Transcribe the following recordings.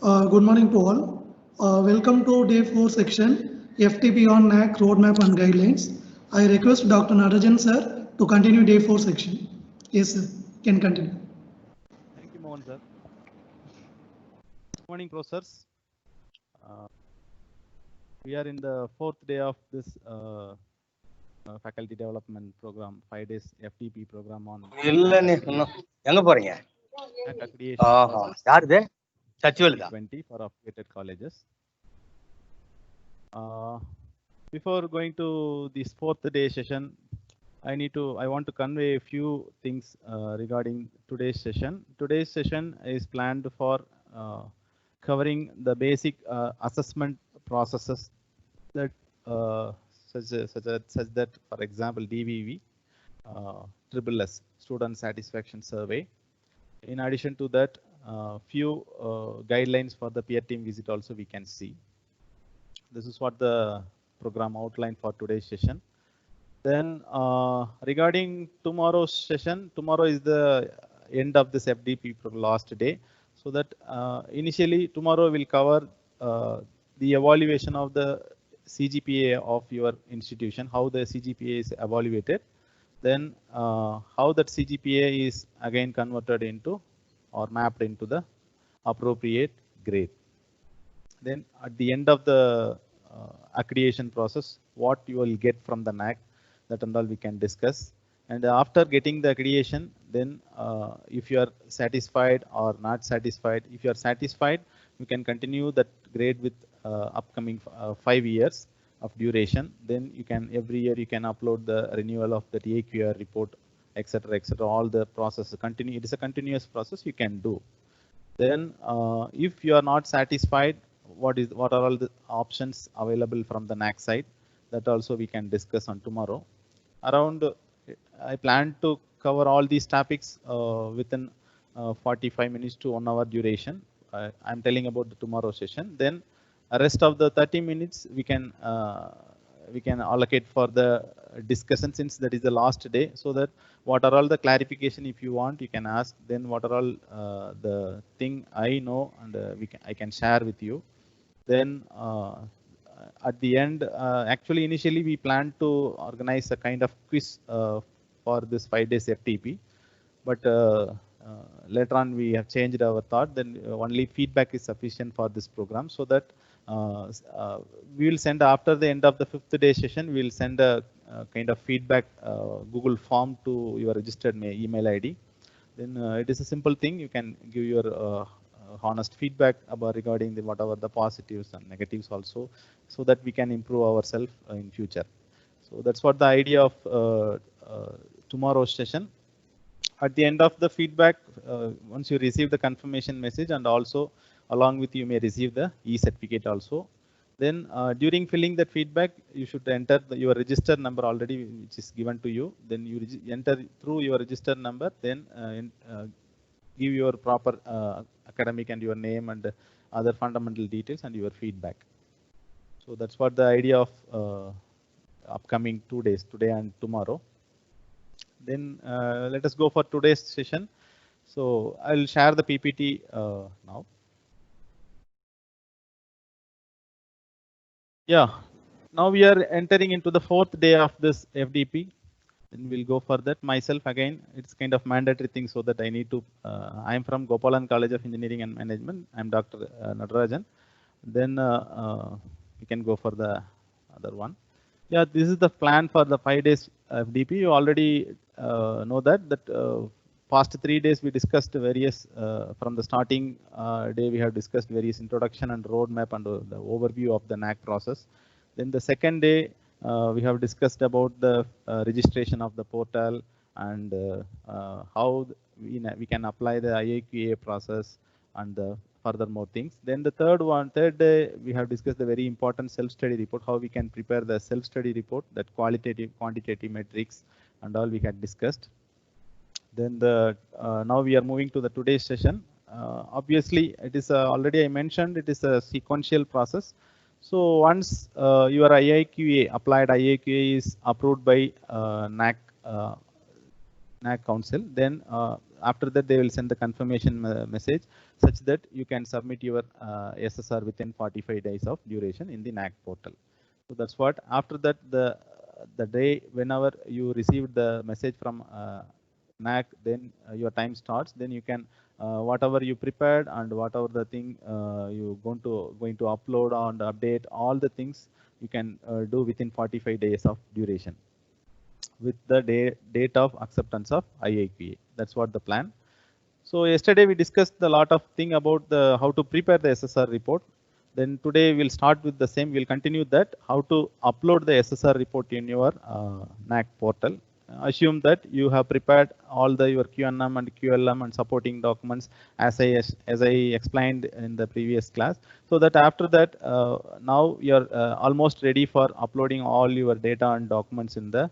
Good morning to all. Welcome to day 4 section FTP on NAC roadmap and guidelines. I request Dr. Narajan sir to continue day 4 section. Yes sir, can continue. Thank you, Mohan sir. Good morning, professors. We are in the 4th day of this faculty development program, 5 days FTP program on accreditation process 20 for affiliated colleges. Before going to this 4th day session, I want to convey a few things regarding today's session. Today's session is planned for covering the basic assessment processes that such that, for example, DVV, SSS, Student Satisfaction Survey. In addition to that, few guidelines for the peer team visit also we can see. This is what the program outlined for today's session. Then regarding tomorrow's session, tomorrow is the end of this FDP last day. So that initially tomorrow will cover the evaluation of the CGPA of your institution, how the CGPA is evaluated, then how that CGPA is again converted into or mapped into the appropriate grade. Then at the end of the accreditation process, what you will get from the NAC, that and all we can discuss. And after getting the accreditation, then if you are satisfied or not satisfied, if you are satisfied, you can continue that grade with upcoming 5 years of duration. Then you can every year you can upload the renewal of the AQR report, etc., etc. All the process continue. It is a continuous process you can do. Then if you are not satisfied, what are all the options available from the NAC side, that also we can discuss on tomorrow. Around I plan to cover all these topics within 45 minutes to 1 hour duration. I'm telling about the tomorrow session. Then rest of the 30 minutes we can allocate for the discussion, since that is the last day, so that what are all the clarification if you want you can ask. Then what are all the thing I know and I can share with you. Then at the end, actually initially we planned to organize a kind of quiz for this 5 days FTP, but later on we have changed our thought. Then only feedback is sufficient for this program, so that we will send after the end of the 5th day session, we will send a kind of feedback Google form to your registered email ID. Then it is a simple thing. You can give your honest feedback about regarding whatever the positives and negatives also, so that we can improve ourselves in future. So that's what the idea of tomorrow's session. At the end of the feedback, once you receive the confirmation message, and also along with you may receive the e-certificate also. Then during filling that feedback, you should enter your register number already, which is given to you. Then you enter through your register number. Then give your proper academic and your name and other fundamental details and your feedback. So that's what the idea of upcoming 2 days, today and tomorrow. Then let us go for today's session. So I'll share the PPT now. Yeah, now we are entering into the 4th day of this FDP. Then we'll go for that. Myself again, it's kind of mandatory thing, so that I need to. I'm from Gopalan College of Engineering and Management. I'm Dr. Natarajan. Then we can go for the other one. Yeah, this is the plan for the 5 days FDP. You already know that past 3 days we discussed various from the starting day we have discussed various introduction and roadmap and the overview of the NAC process. Then the second day we have discussed about the registration of the portal and how we can apply the IAQA process and the further more things. Then the third day we have discussed the very important self-study report, how we can prepare the self-study report, that qualitative, quantitative metrics and all we had discussed. Then now we are moving to the today's session. Obviously it is already I mentioned it is a sequential process. So once your IAQA, applied IAQA is approved by NAC Council, then after that they will send the confirmation message such that you can submit your SSR within 45 days of duration in the NAC portal. So that's what. After that, the day whenever you receive the message from NAC, then your time starts. Then you can whatever you prepared and whatever the thing you going to upload and update, all the things you can do within 45 days of duration with the date of acceptance of IIPA. That's what the plan. So yesterday we discussed a lot of thing about the how to prepare the SSR report. Then today we'll start with the same. We'll continue that how to upload the SSR report in your NAC portal. Assume that you have prepared all the your QNM and QLM and supporting documents as I explained in the previous class. So that after that now you're almost ready for uploading all your data and documents in the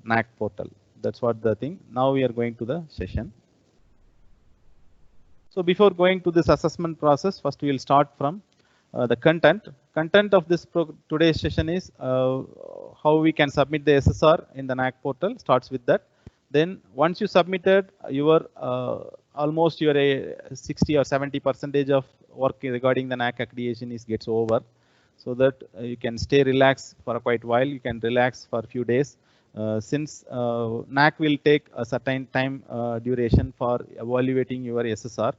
NAC portal. That's what the thing. Now we are going to the session. So before going to this assessment process, first we will start from the content. Content of this today's session is how we can submit the SSR in the NAC portal. Starts with that. Then once you submitted your almost your 60 or 70% of work regarding the NAC accreditation gets over, so that you can stay relaxed for a quite while. You can relax for a few days. Since NAC will take a certain time duration for evaluating your SSR,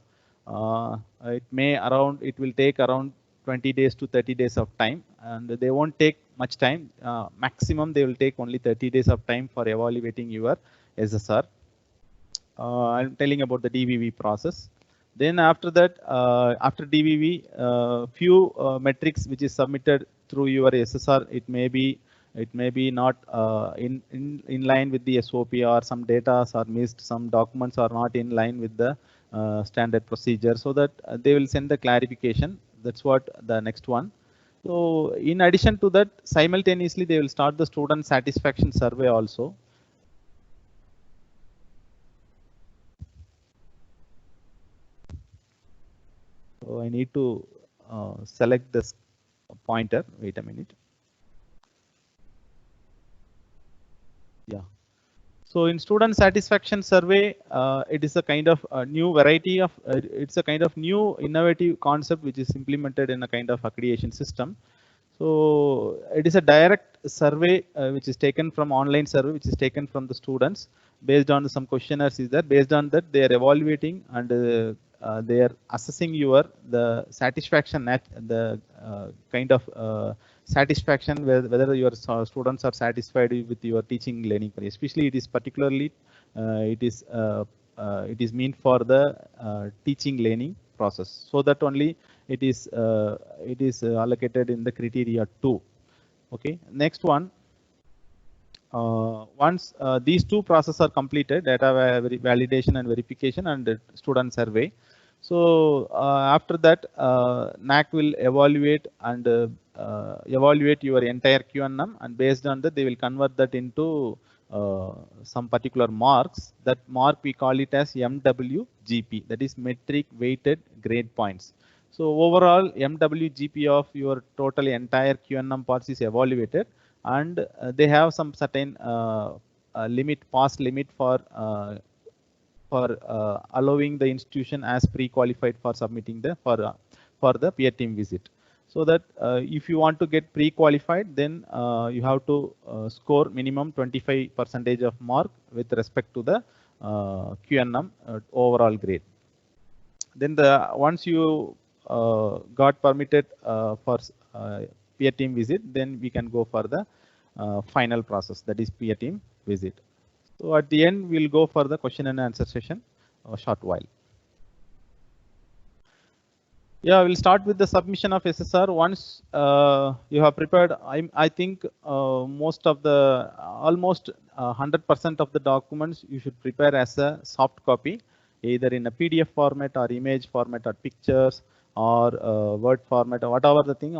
it will take around 20 days to 30 days of time, and they won't take much time. Maximum they will take only 30 days of time for evaluating your SSR. I'm telling about the DVV process. Then after that, after DVV, few metrics which is submitted through your SSR, it may be not in line with the SOP, or some data are missed, some documents are not in line with the standard procedure, so that they will send the clarification. That's what the next one. So in addition to that, simultaneously they will start the student satisfaction survey also. So I need to select this pointer. Wait a minute. Yeah. So in student satisfaction survey, it is a kind of a new variety of, it's a kind of new innovative concept which is implemented in a kind of accreditation system. So it is a direct survey which is taken from online survey, which is taken from the students based on some questionnaires is there. Based on that, they are evaluating and they are assessing the satisfaction, the kind of satisfaction whether your students are satisfied with your teaching learning. Especially it is particularly it is meant for the teaching learning process, so that only it is allocated in the criteria 2. Okay, next one. Once these two processes are completed, data validation and verification and student survey. So after that, NAC will evaluate and evaluate your entire QNM, and based on that, they will convert that into some particular marks. That mark we call it as MWGP, that is metric weighted grade points. So overall, MWGP of your total entire QNM parts is evaluated, and they have some certain pass limit for allowing the institution as pre-qualified for submitting for the peer team visit. So that if you want to get pre-qualified, then you have to score minimum 25% of mark with respect to the QNM overall grade. Then once you got permitted for peer team visit, then we can go for the final process, that is peer team visit. So at the end, we'll go for the question and answer session a short while. Yeah, we'll start with the submission of SSR. Once you have prepared, I think almost 100% of the documents you should prepare as a soft copy, either in a PDF format or image format or pictures or Word format or whatever the thing.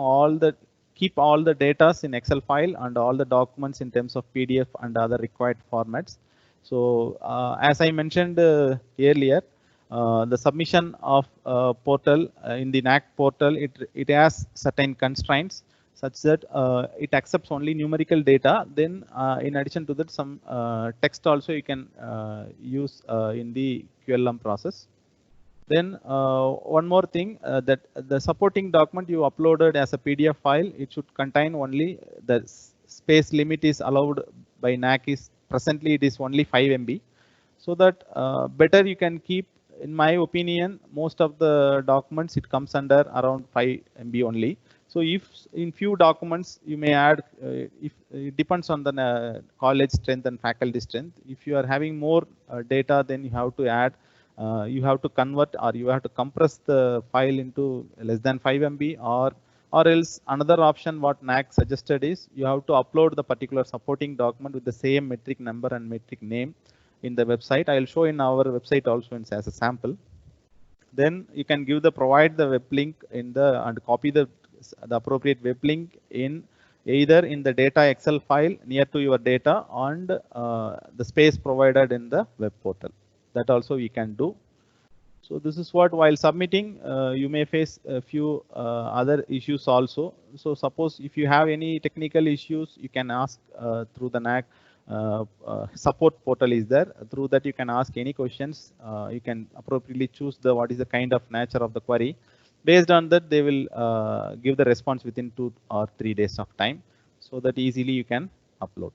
Keep all the data in Excel file and all the documents in terms of PDF and other required formats. So as I mentioned earlier, the submission of portal in the NAC portal, it has certain constraints. such that it accepts only numerical data. Then in addition to that, some text also you can use in the QLM process. Then one more thing, that the supporting document you uploaded as a PDF file, it should contain only the space limit is allowed by NAC is presently it is only 5 MB. So that better you can keep, in my opinion, most of the documents it comes under around 5 MB only. So if in few documents you may add, if it depends on the college strength and faculty strength. If you are having more data, then you have to add, you have to convert or you have to compress the file into less than 5 MB, or else another option what NAC suggested is you have to upload the particular supporting document with the same metric number and metric name in the website. I'll show in our website also as a sample. Then you can give the provide the web link in the and copy the appropriate web link in either in the data Excel file near to your data and the space provided in the web portal. That also we can do. So this is what while submitting you may face a few other issues also. So suppose if you have any technical issues, you can ask through the NAC support portal is there. Through that you can ask any questions. You can appropriately choose the what is the kind of nature of the query. Based on that, they will give the response within 2 or 3 days of time, so that easily you can upload.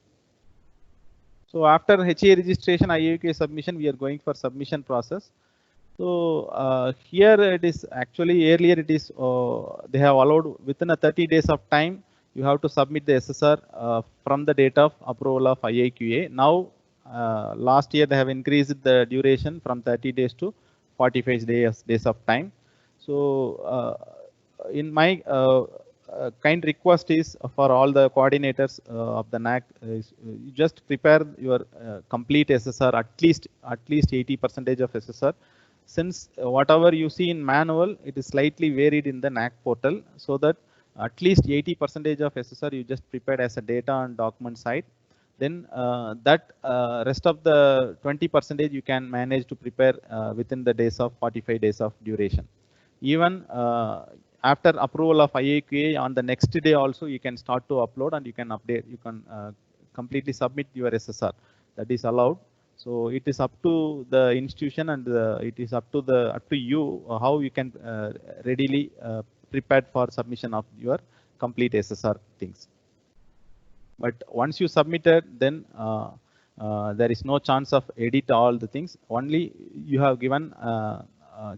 So after HA registration, IAQ submission, we are going for submission process. So here it is actually earlier it is they have allowed within a 30 days of time you have to submit the SSR from the date of approval of IAQA. Now last year they have increased the duration from 30 days to 45 days of time. So in my kind request is for all the coordinators of the NAC is you just prepare your complete SSR, at least 80% of SSR. Since whatever you see in manual, it is slightly varied in the NAC portal, so that at least 80% of SSR you just prepared as a data and document side. Then that rest of the 20% you can manage to prepare within the days of 45 days of duration. Even after approval of IAQA, on the next day also you can start to upload and you can update, you can completely submit your SSR. That is allowed. So it is up to the institution and it is up to you how you can readily prepare for submission of your complete SSR things. But once you submitted, then there is no chance of edit all the things. Only you have given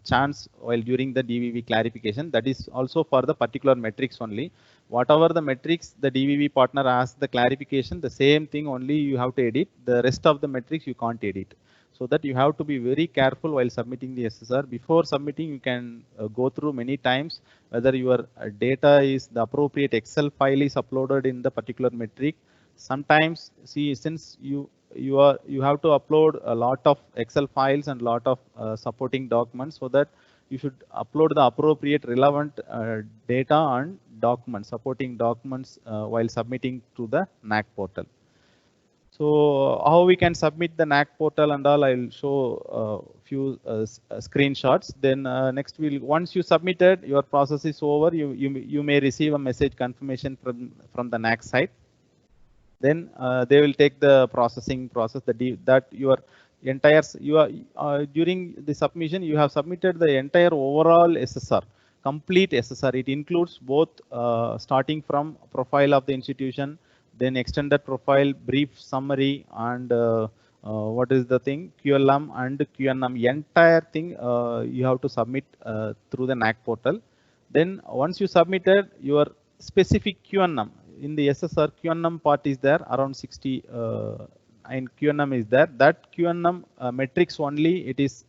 chance while during the DVV clarification. That is also for the particular metrics only. Whatever the metrics the DVV partner asks the clarification, the same thing only you have to edit. The rest of the metrics you can't edit. So that you have to be very careful while submitting the SSR. Before submitting, you can go through many times whether your data is the appropriate Excel file is uploaded in the particular metric. Sometimes see, since you have to upload a lot of Excel files and lot of supporting documents, so that you should upload the appropriate relevant data and documents, supporting documents while submitting to the NAC portal. So how we can submit the NAC portal and all, I'll show a few screenshots. Then next once you submitted, your process is over. You may receive a message confirmation from the NAC side. Then they will take the processing process that your entire during the submission you have submitted the entire overall SSR, complete SSR. It includes both starting from profile of the institution, then extended profile, brief summary, and what is the thing, QLM and QNM. Entire thing you have to submit through the NAC portal. Then once you submitted your specific QNM, in the SSR QNM part is there around 60 and QNM is there. That QNM metrics only it is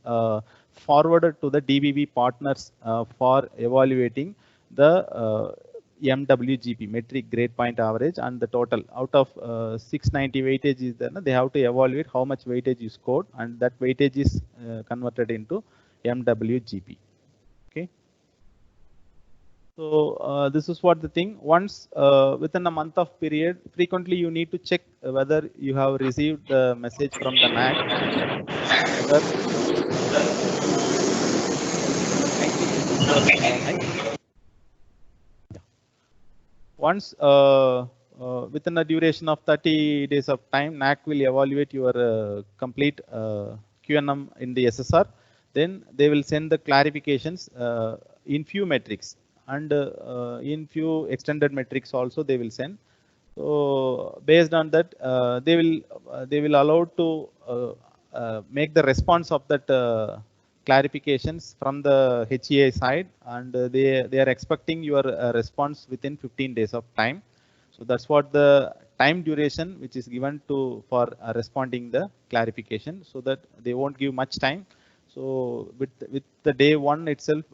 forwarded to the DVV partners for evaluating the MWGP, metric grade point average, and the total out of 690 weightage is there. They have to evaluate how much weightage you scored, and that weightage is converted into MWGP. Okay. So this is what the thing. Once within a month of period, frequently you need to check whether you have received the message from the NAC. once within a duration of 30 days of time, NAC will evaluate your complete QNM in the SSR. Then they will send the clarifications in few metrics, and in few extended metrics also they will send. So based on that, they will allow to make the response of that clarifications from the HEA side, and they are expecting your response within 15 days of time. So that's what the time duration which is given to for responding the clarification, so that they won't give much time. So with the day one itself,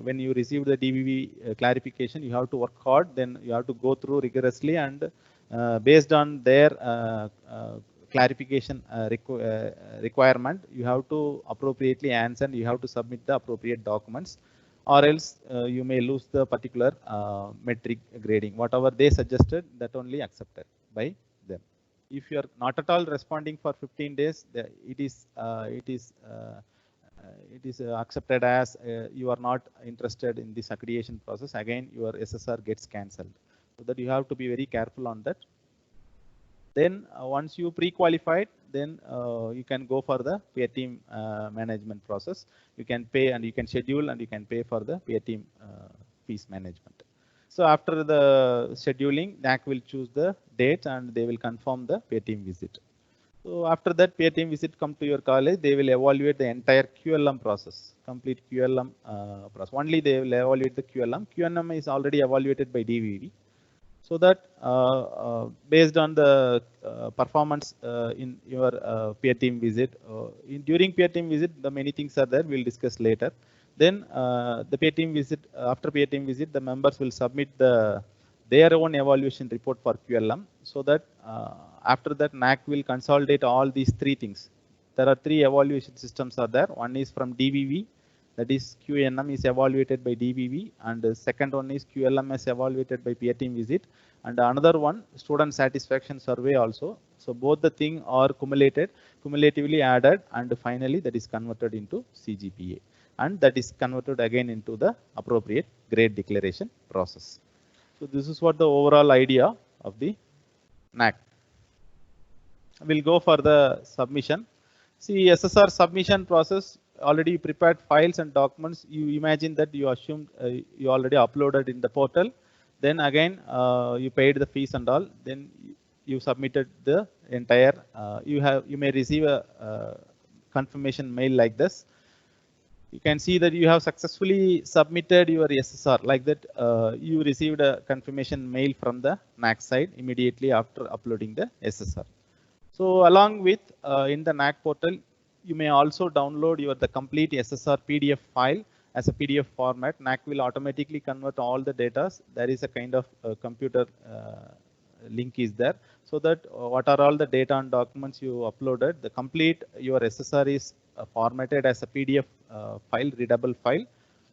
when you receive the DVV clarification, you have to work hard. Then you have to go through rigorously, and based on their clarification requirement, you have to appropriately answer, and you have to submit the appropriate documents, or else you may lose the particular metric grading. Whatever they suggested, that only accepted by them. If you are not at all responding for 15 days, it is accepted as you are not interested in this accreditation process. Again, your SSR gets cancelled. So that you have to be very careful on that. Then once you pre-qualified, then you can go for the peer team management process. You can pay, and you can schedule, and you can pay for the peer team fees management. So after the scheduling, NAC will choose the date, and they will confirm the peer team visit. So after that peer team visit come to your college, they will evaluate the entire QLM process, complete QLM process. Only they will evaluate the QLM. QNM is already evaluated by DVV. So that based on the performance in your peer team visit, during peer team visit, the many things are there. We'll discuss later. Then the peer team visit, after peer team visit, the members will submit their own evaluation report for QLM. So that after that, NAC will consolidate all these three things. There are three evaluation systems are there. One is from DVV. That is QNM is evaluated by DVV, and the second one is QLM is evaluated by peer team visit, and another one student satisfaction survey also. So both the thing are cumulatively added, and finally that is converted into CGPA, and that is converted again into the appropriate grade declaration process. So this is what the overall idea of the NAC. We'll go for the submission. See, SSR submission process. Already you prepared files and documents. You imagine that you assumed you already uploaded in the portal. Then again you paid the fees and all. Then you submitted the entire. You may receive a confirmation mail like this. You can see that you have successfully submitted your SSR. Like that, you received a confirmation mail from the NAC side immediately after uploading the SSR. So along with in the NAC portal, you may also download the complete SSR PDF file as a PDF format. NAC will automatically convert all the data. There is a kind of computer link is there, so that what are all the data and documents you uploaded, the complete your SSR is formatted as a PDF file, readable file.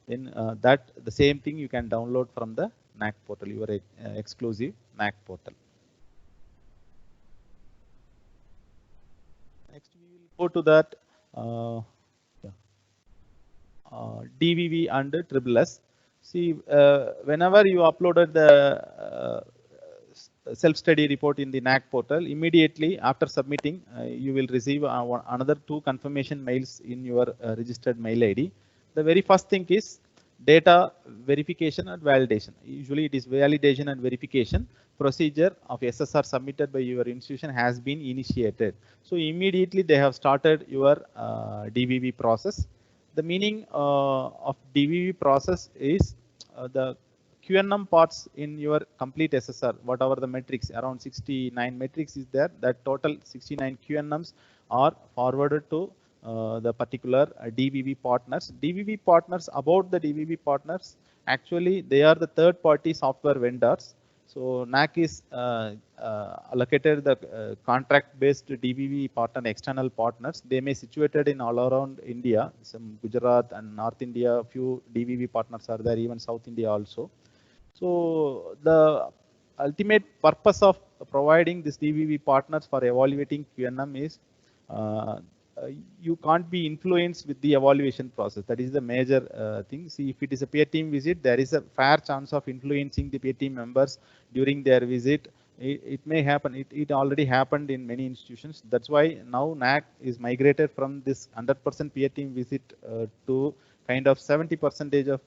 Then that the same thing you can download from the NAC portal, your exclusive NAC portal. Next we will go to that DVV and SSS. See, whenever you uploaded the self-study report in the NAC portal, immediately after submitting, you will receive another 2 confirmation mails in your registered mail ID. The very first thing is data verification and validation. Usually it is validation and verification procedure of SSR submitted by your institution has been initiated. So immediately they have started your DVV process. The meaning of DVV process is the QNM parts in your complete SSR, whatever the metrics, around 69 metrics is there, that total 69 QNMs are forwarded to the particular DVV partners. DVV partners, about the DVV partners, actually they are the third party software vendors. So NAC is allocated the contract based DVV partner, external partners. They may situated in all around India, some Gujarat and North India, few DVV partners are there, even South India also. So the ultimate purpose of providing this DVV partners for evaluating QNM is you can't be influenced with the evaluation process. That is the major thing. See, if it is a peer team visit, there is a fair chance of influencing the peer team members during their visit. It may happen. It already happened in many institutions. That's why now NAAC is migrated from this 100% peer team visit to kind of 70% of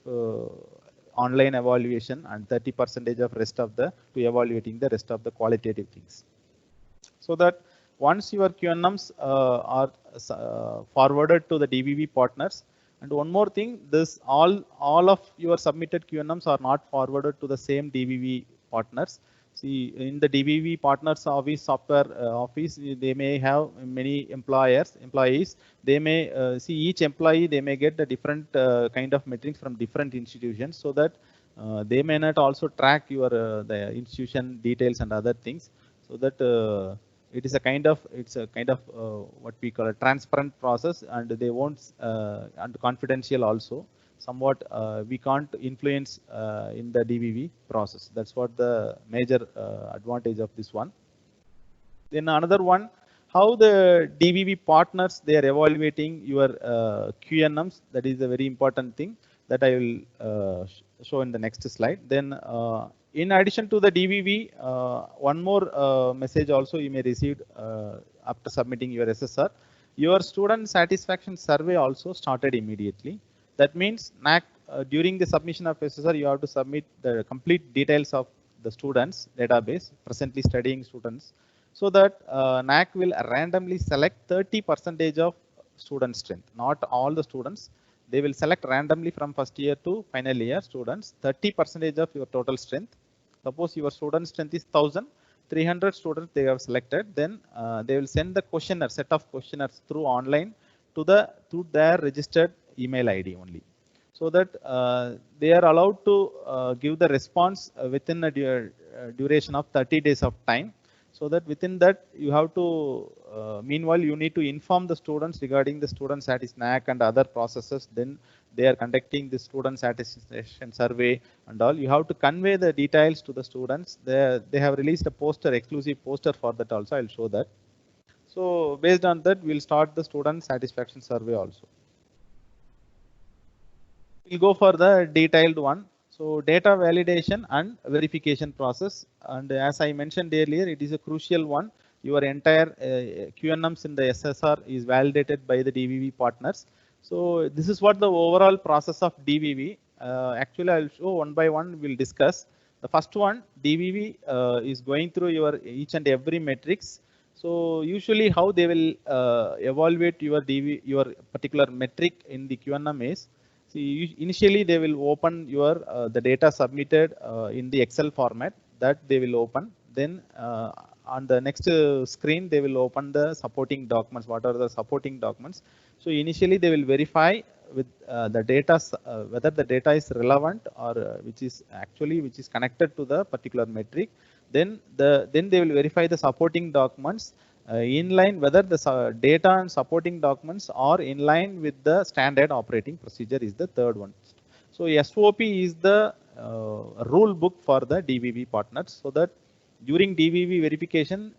online evaluation and 30% of rest of the to evaluating the rest of the qualitative things. So that once your QNMs are forwarded to the DVV partners, and one more thing, this all of your submitted QNMs are not forwarded to the same DVV partners. See, in the DVV partners office software office, they may have many employees. They may see each employee, they may get a different kind of metrics from different institutions, so that they may not also track your the institution details and other things, so that it's a kind of what we call a transparent process, and they won't and confidential also. Somewhat we can't influence in the DVV process. That's what the major advantage of this one. Then another one, how the DVV partners, they are evaluating your QNMs. That is a very important thing that I will show in the next slide. Then in addition to the DVV, one more message also you may receive after submitting your SSR. Your student satisfaction survey also started immediately. That means NAAC, during the submission of SSR, you have to submit the complete details of the students database, presently studying students, so that NAAC will randomly select 30% of student strength, not all the students. They will select randomly from first year to final year students, 30% of your total strength. Suppose your student strength is 1,000, 300 students they have selected, then they will send the questionnaire, set of questionnaires through online to their registered email ID only, so that they are allowed to give the response within a duration of 30 days of time, so that within that you have to meanwhile you need to inform the students regarding the student satisfaction NAAC and other processes. Then they are conducting the student satisfaction survey and all. You have to convey the details to the students. They have released a poster, exclusive poster for that also. I'll show that. So based on that, we'll start the student satisfaction survey also. We'll go for the detailed one. So data validation and verification process. And as I mentioned earlier, it is a crucial one. Your entire QNMs in the SSR is validated by the DVV partners. So this is what the overall process of DVV. Actually, I'll show one by one. We'll discuss. The first one, DVV is going through your each and every metrics. So usually, how they will evaluate your particular metric in the QNM is, see, initially they will open your the data submitted in the Excel format, that they will open. Then on the next screen, they will open the supporting documents. What are the supporting documents? So initially they will verify with the data whether the data is relevant or which is connected to the particular metric. Then they will verify the supporting documents in line whether the data and supporting documents are in line with the standard operating procedure is the third one. So SOP is the rule book for the DVV partners, so that during DVV verification,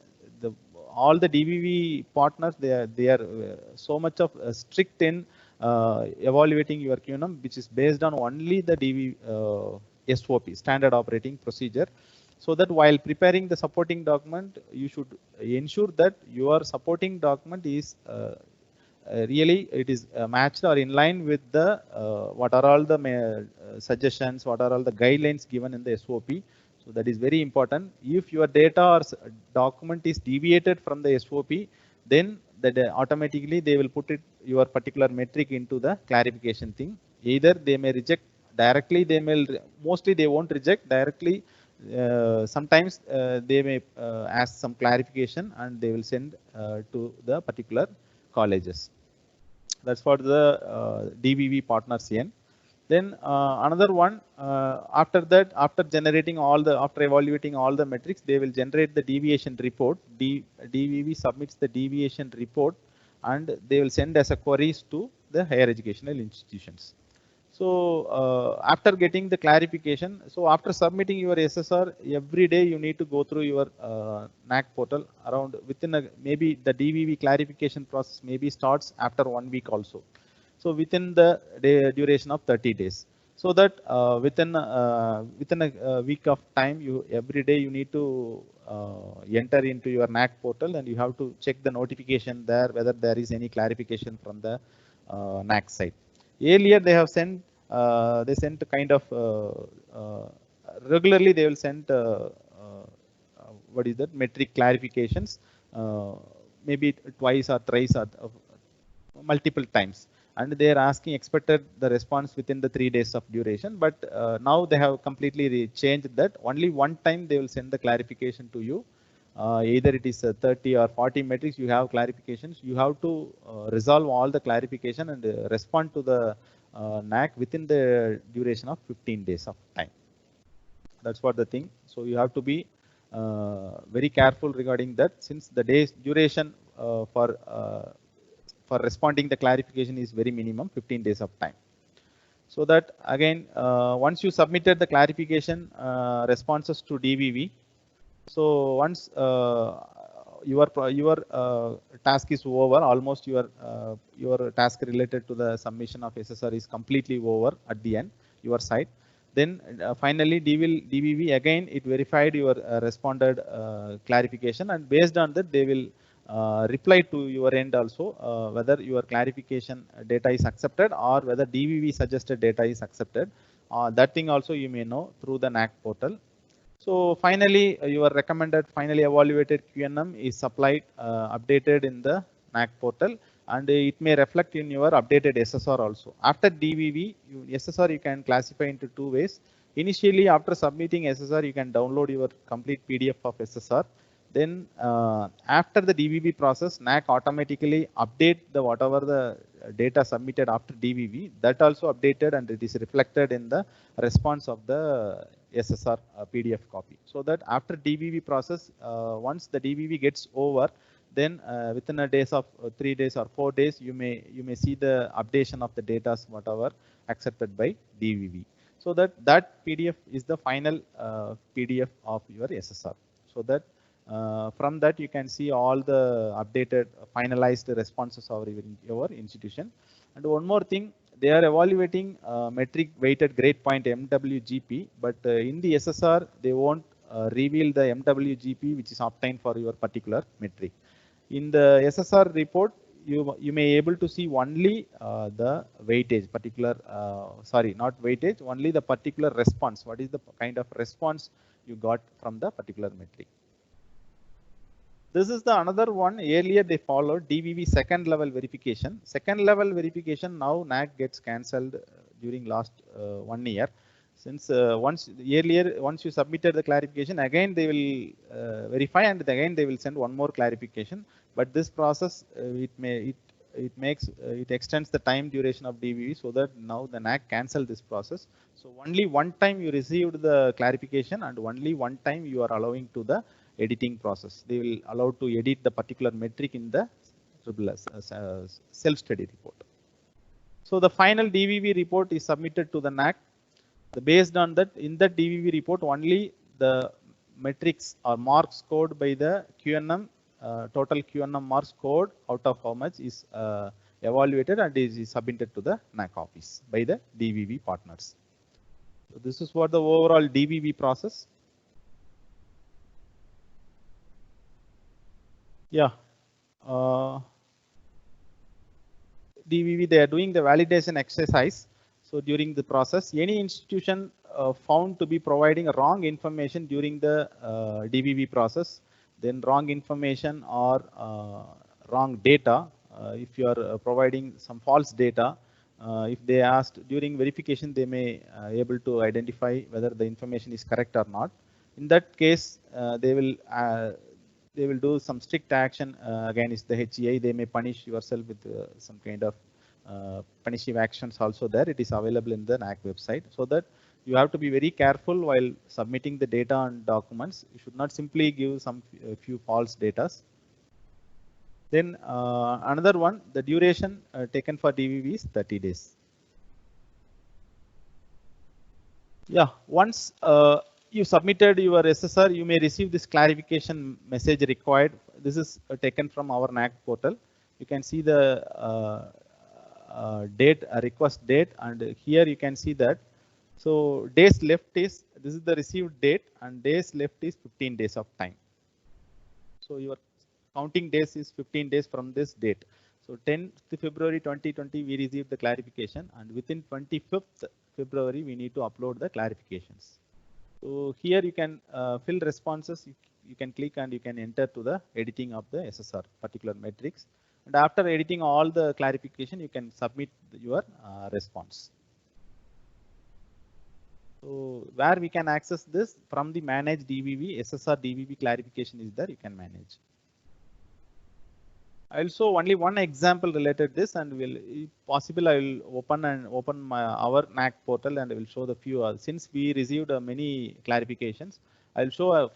all the DVV partners, they are so much of strict in evaluating your QNM, which is based on only the DV SOP, standard operating procedure. So that while preparing the supporting document, you should ensure that your supporting document is really it is matched or in line with the what are all the suggestions, what are all the guidelines given in the SOP. So that is very important. If your data or document is deviated from the SOP, then automatically they will put your particular metric into the clarification thing. Either they may reject directly, mostly they won't reject directly. Sometimes they may ask some clarification and they will send to the particular colleges. That's for the DVV partners in. Then another one, after that, after evaluating all the metrics, they will generate the deviation report. DVV submits the deviation report and they will send as a queries to the higher educational institutions. So after getting the clarification, so after submitting your SSR, every day you need to go through your NAC portal around within maybe the DVV clarification process maybe starts after 1 week also. So within the duration of 30 days. So that within a week of time, you every day you need to enter into your NAC portal and you have to check the notification there whether there is any clarification from the NAC side. Earlier they have sent they sent kind of regularly they will send what is that metric clarifications maybe twice or thrice or multiple times, and they are asking expected the response within the 3 days of duration. But now they have completely changed that. Only one time they will send the clarification to you. Either it is 30 or 40 metrics, you have clarifications. You have to resolve all the clarification and respond to the NAC within the duration of 15 days of time. That's what the thing. So you have to be very careful regarding that, since the days duration for responding the clarification is very minimum 15 days of time. So that again, once you submitted the clarification responses to DVV, so once your task is over, almost your task related to the submission of SSR is completely over at the end, your side. Then finally DVV again it verified your responded clarification, and based on that they will reply to your end also whether your clarification data is accepted or whether DVV suggested data is accepted. That thing also you may know through the NAC portal. So finally your recommended finally evaluated QNM is supplied updated in the NAC portal, and it may reflect in your updated SSR also. After DVV, SSR you can classify into 2 ways. Initially after submitting SSR you can download your complete PDF of SSR. Then after the DVV process, NAC automatically update the whatever the data submitted after DVV, that also updated and it is reflected in the response of the SSR PDF copy. So that after DVV process, once the DVV gets over, then within a days of 3 days or 4 days, you may see the updation of the data whatever accepted by DVV. So that PDF is the final PDF of your SSR. So that from that you can see all the updated finalized responses of your institution. And one more thing, they are evaluating metric weighted grade point MWGP, but in the SSR they won't reveal the MWGP which is obtained for your particular metric. In the SSR report, you may able to see only the weightage, particular sorry, not weightage, only the particular response. What is the kind of response you got from the particular metric? This is the another one. Earlier they followed DVV second level verification. Second level verification now NAC gets cancelled during last 1 year. Since once you submitted the clarification, again they will verify and again they will send one more clarification. But this process it extends the time duration of DVV, so that now the NAC cancel this process. So only one time you received the clarification and only one time you are allowing to the editing process. They will allow to edit the particular metric in the self-study report. So the final DVV report is submitted to the NAC. Based on that, in that DVV report, only the metrics or marks scored by the QNM, total QNM marks scored out of how much is evaluated and is submitted to the NAC office by the DVV partners. So this is what the overall DVV process. Yeah. DVV, they are doing the validation exercise. So during the process, any institution found to be providing wrong information during the DVV process, then wrong information or wrong data, if you are providing some false data, if they asked during verification, they may able to identify whether the information is correct or not. In that case, they will do some strict action against the HCI. They may punish yourself with some kind of punitive actions also there. It is available in the NAC website. So that you have to be very careful while submitting the data and documents. You should not simply give some few false data. Then another one, the duration taken for DVV is 30 days. Yeah, once you submitted your SSR, you may receive this clarification message required. This is taken from our NAC portal. You can see the date, request date, and here you can see that. So days left is, this is the received date, and days left is 15 days of time. So your counting days is 15 days from this date. So 10th February 2020, we received the clarification, and within 25th February, we need to upload the clarifications. So here you can fill responses. You can click and you can enter to the editing of the SSR particular metrics. And after editing all the clarification, you can submit your response. So where we can access this from the manage DVV, SSR DVV clarification is there, you can manage. I will show only one example related this, and will, if possible, I will open our NAC portal and I will show the few. Since we received many clarifications, I will show a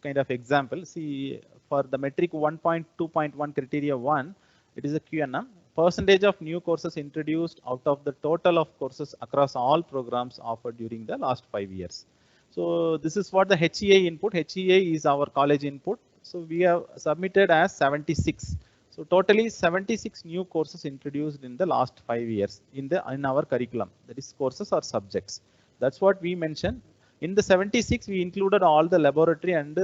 kind of example. See, for the metric 1.2.1 criteria 1, it is a QNM. Percentage of new courses introduced out of the total of courses across all programs offered during the last 5 years. So this is what the HEA input. HEA is our college input. So we have submitted as 76. So totally 76 new courses introduced in the last 5 years in our curriculum. That is courses or subjects. That's what we mentioned. In the 76, we included all the laboratory and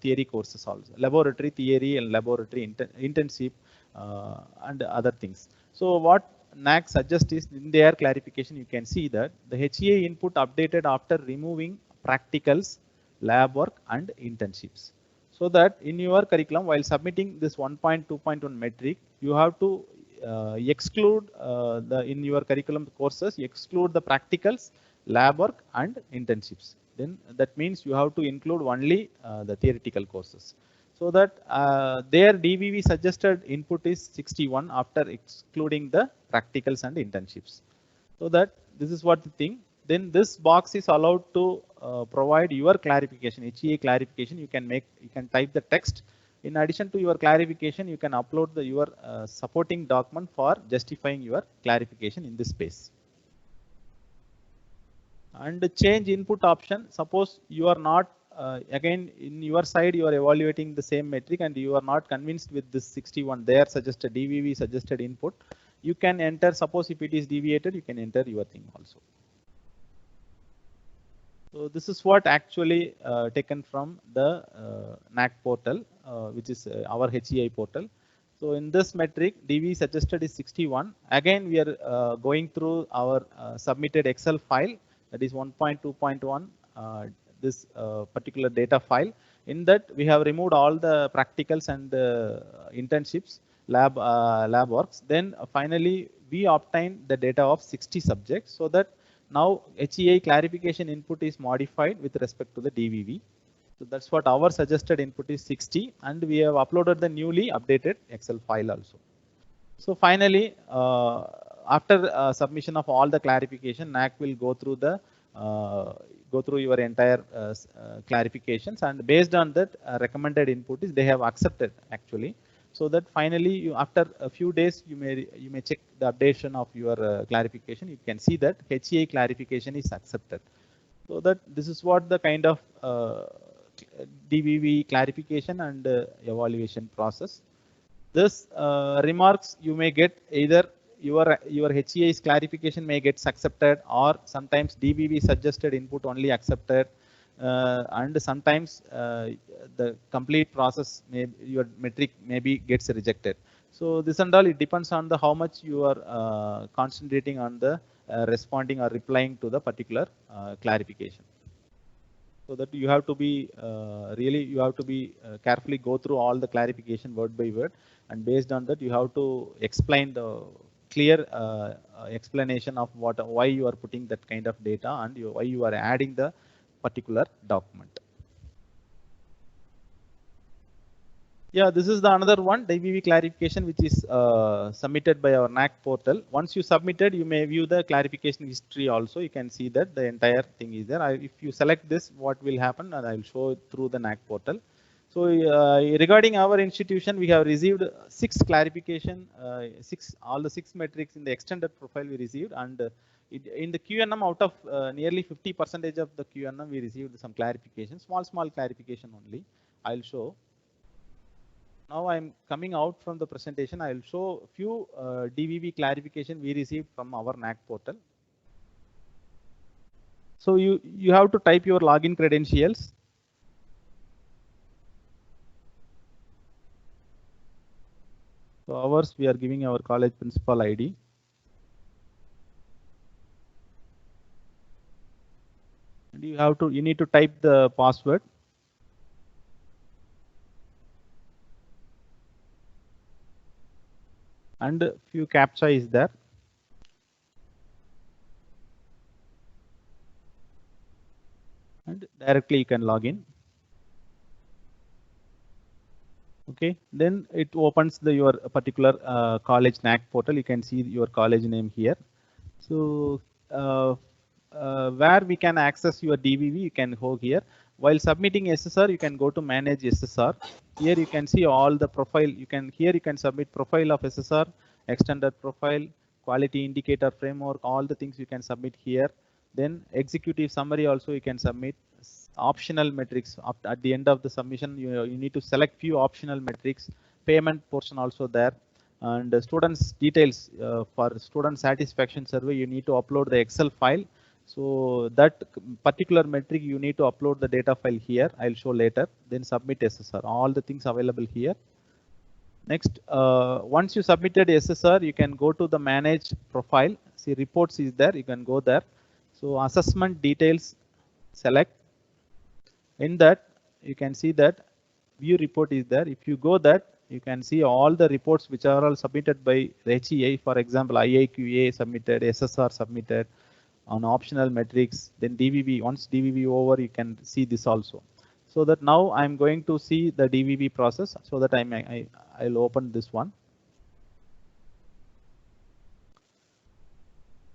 theory courses also. Laboratory theory and laboratory internship and other things. So what NAC suggests is, in their clarification, you can see that the HEA input updated after removing practicals, lab work and internships. So that in your curriculum, while submitting this 1.2.1 metric, you have to exclude in your curriculum courses, exclude the practicals, lab work and internships. Then that means you have to include only the theoretical courses. So that their DVV suggested input is 61 after excluding the practicals and internships. So that this is what the thing. Then this box is allowed to provide your clarification, HEA clarification. You can type the text. In addition to your clarification, you can upload your supporting document for justifying your clarification in this space. And change input option. Suppose you are not, again, in your side, you are evaluating the same metric and you are not convinced with this 61, their suggested DVV suggested input. You can enter, suppose if it is deviated, you can enter your thing also. So this is what actually taken from the NAC portal, which is our HEI portal. So in this metric, DV suggested is 61. Again, we are going through our submitted Excel file, that is 1.2.1, this particular data file. In that, we have removed all the practicals and internships, lab works. Then finally, we obtained the data of 60 subjects, so that now HEI clarification input is modified with respect to the DVV. So that's what our suggested input is 60, and we have uploaded the newly updated Excel file also. So finally, after submission of all the clarification, NAC will go through your entire clarifications, and based on that recommended input is they have accepted actually. So that finally, after a few days, you may check the updation of your clarification. You can see that HEI clarification is accepted. So that this is what the kind of DVV clarification and evaluation process. This remarks you may get either your HEI's clarification may get accepted, or sometimes DVV suggested input only accepted. And sometimes the complete process, your metric maybe gets rejected. So this and all, it depends on how much you are concentrating on the responding or replying to the particular clarification. So that you have to be carefully go through all the clarification word by word, and based on that you have to explain the clear explanation of why you are putting that kind of data and why you are adding the particular document. Yeah, this is the another one, DVV clarification, which is submitted by our NAC portal. Once you submitted, you may view the clarification history also. You can see that the entire thing is there. If you select this, what will happen, and I will show it through the NAC portal. So regarding our institution, we have received 6 clarification, all the 6 metrics in the extended profile we received, and in the QNM, out of nearly 50% of the QNM, we received some clarification, small clarification only. I'll show. Now I'm coming out from the presentation. I'll show few DVV clarification we received from our NAC portal. So you have to type your login credentials. So ours, we are giving our college principal ID. And you need to type the password. And a few CAPTCHA is there. And directly you can log in. Okay, then it opens your particular college NAC portal. You can see your college name here. So where we can access your DVV, you can go here. While submitting SSR, you can go to manage SSR. Here you can see all the profile. Here you can submit profile of SSR, extended profile, quality indicator framework, all the things you can submit here. Then executive summary also you can submit. Optional metrics at the end of the submission, you need to select few optional metrics. Payment portion also there. And students details for student satisfaction survey, you need to upload the Excel file. So that particular metric, you need to upload the data file here. I'll show later. Then submit SSR. All the things available here. Next, once you submitted SSR, you can go to the manage profile. See, reports is there. You can go there. So assessment details, select. In that, you can see that view report is there. If you go that, you can see all the reports which are all submitted by HEA. For example, IAQA submitted, SSR submitted on optional metrics. Then DVV. Once DVV over, you can see this also. So that now I'm going to see the DVV process. So that I'll open this one.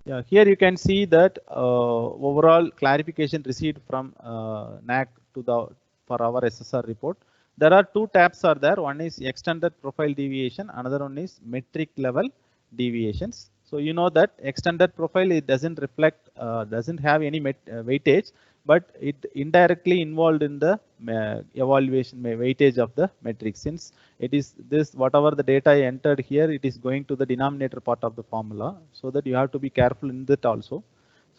Yeah, here you can see that overall clarification received from NAC for our SSR report. There are two tabs are there. One is extended profile deviation. Another one is metric level deviations. So you know that extended profile, it doesn't reflect, doesn't have any weightage, but it indirectly involved in the evaluation weightage of the metric. Since it is this, whatever the data I entered here, it is going to the denominator part of the formula, so that you have to be careful in that also.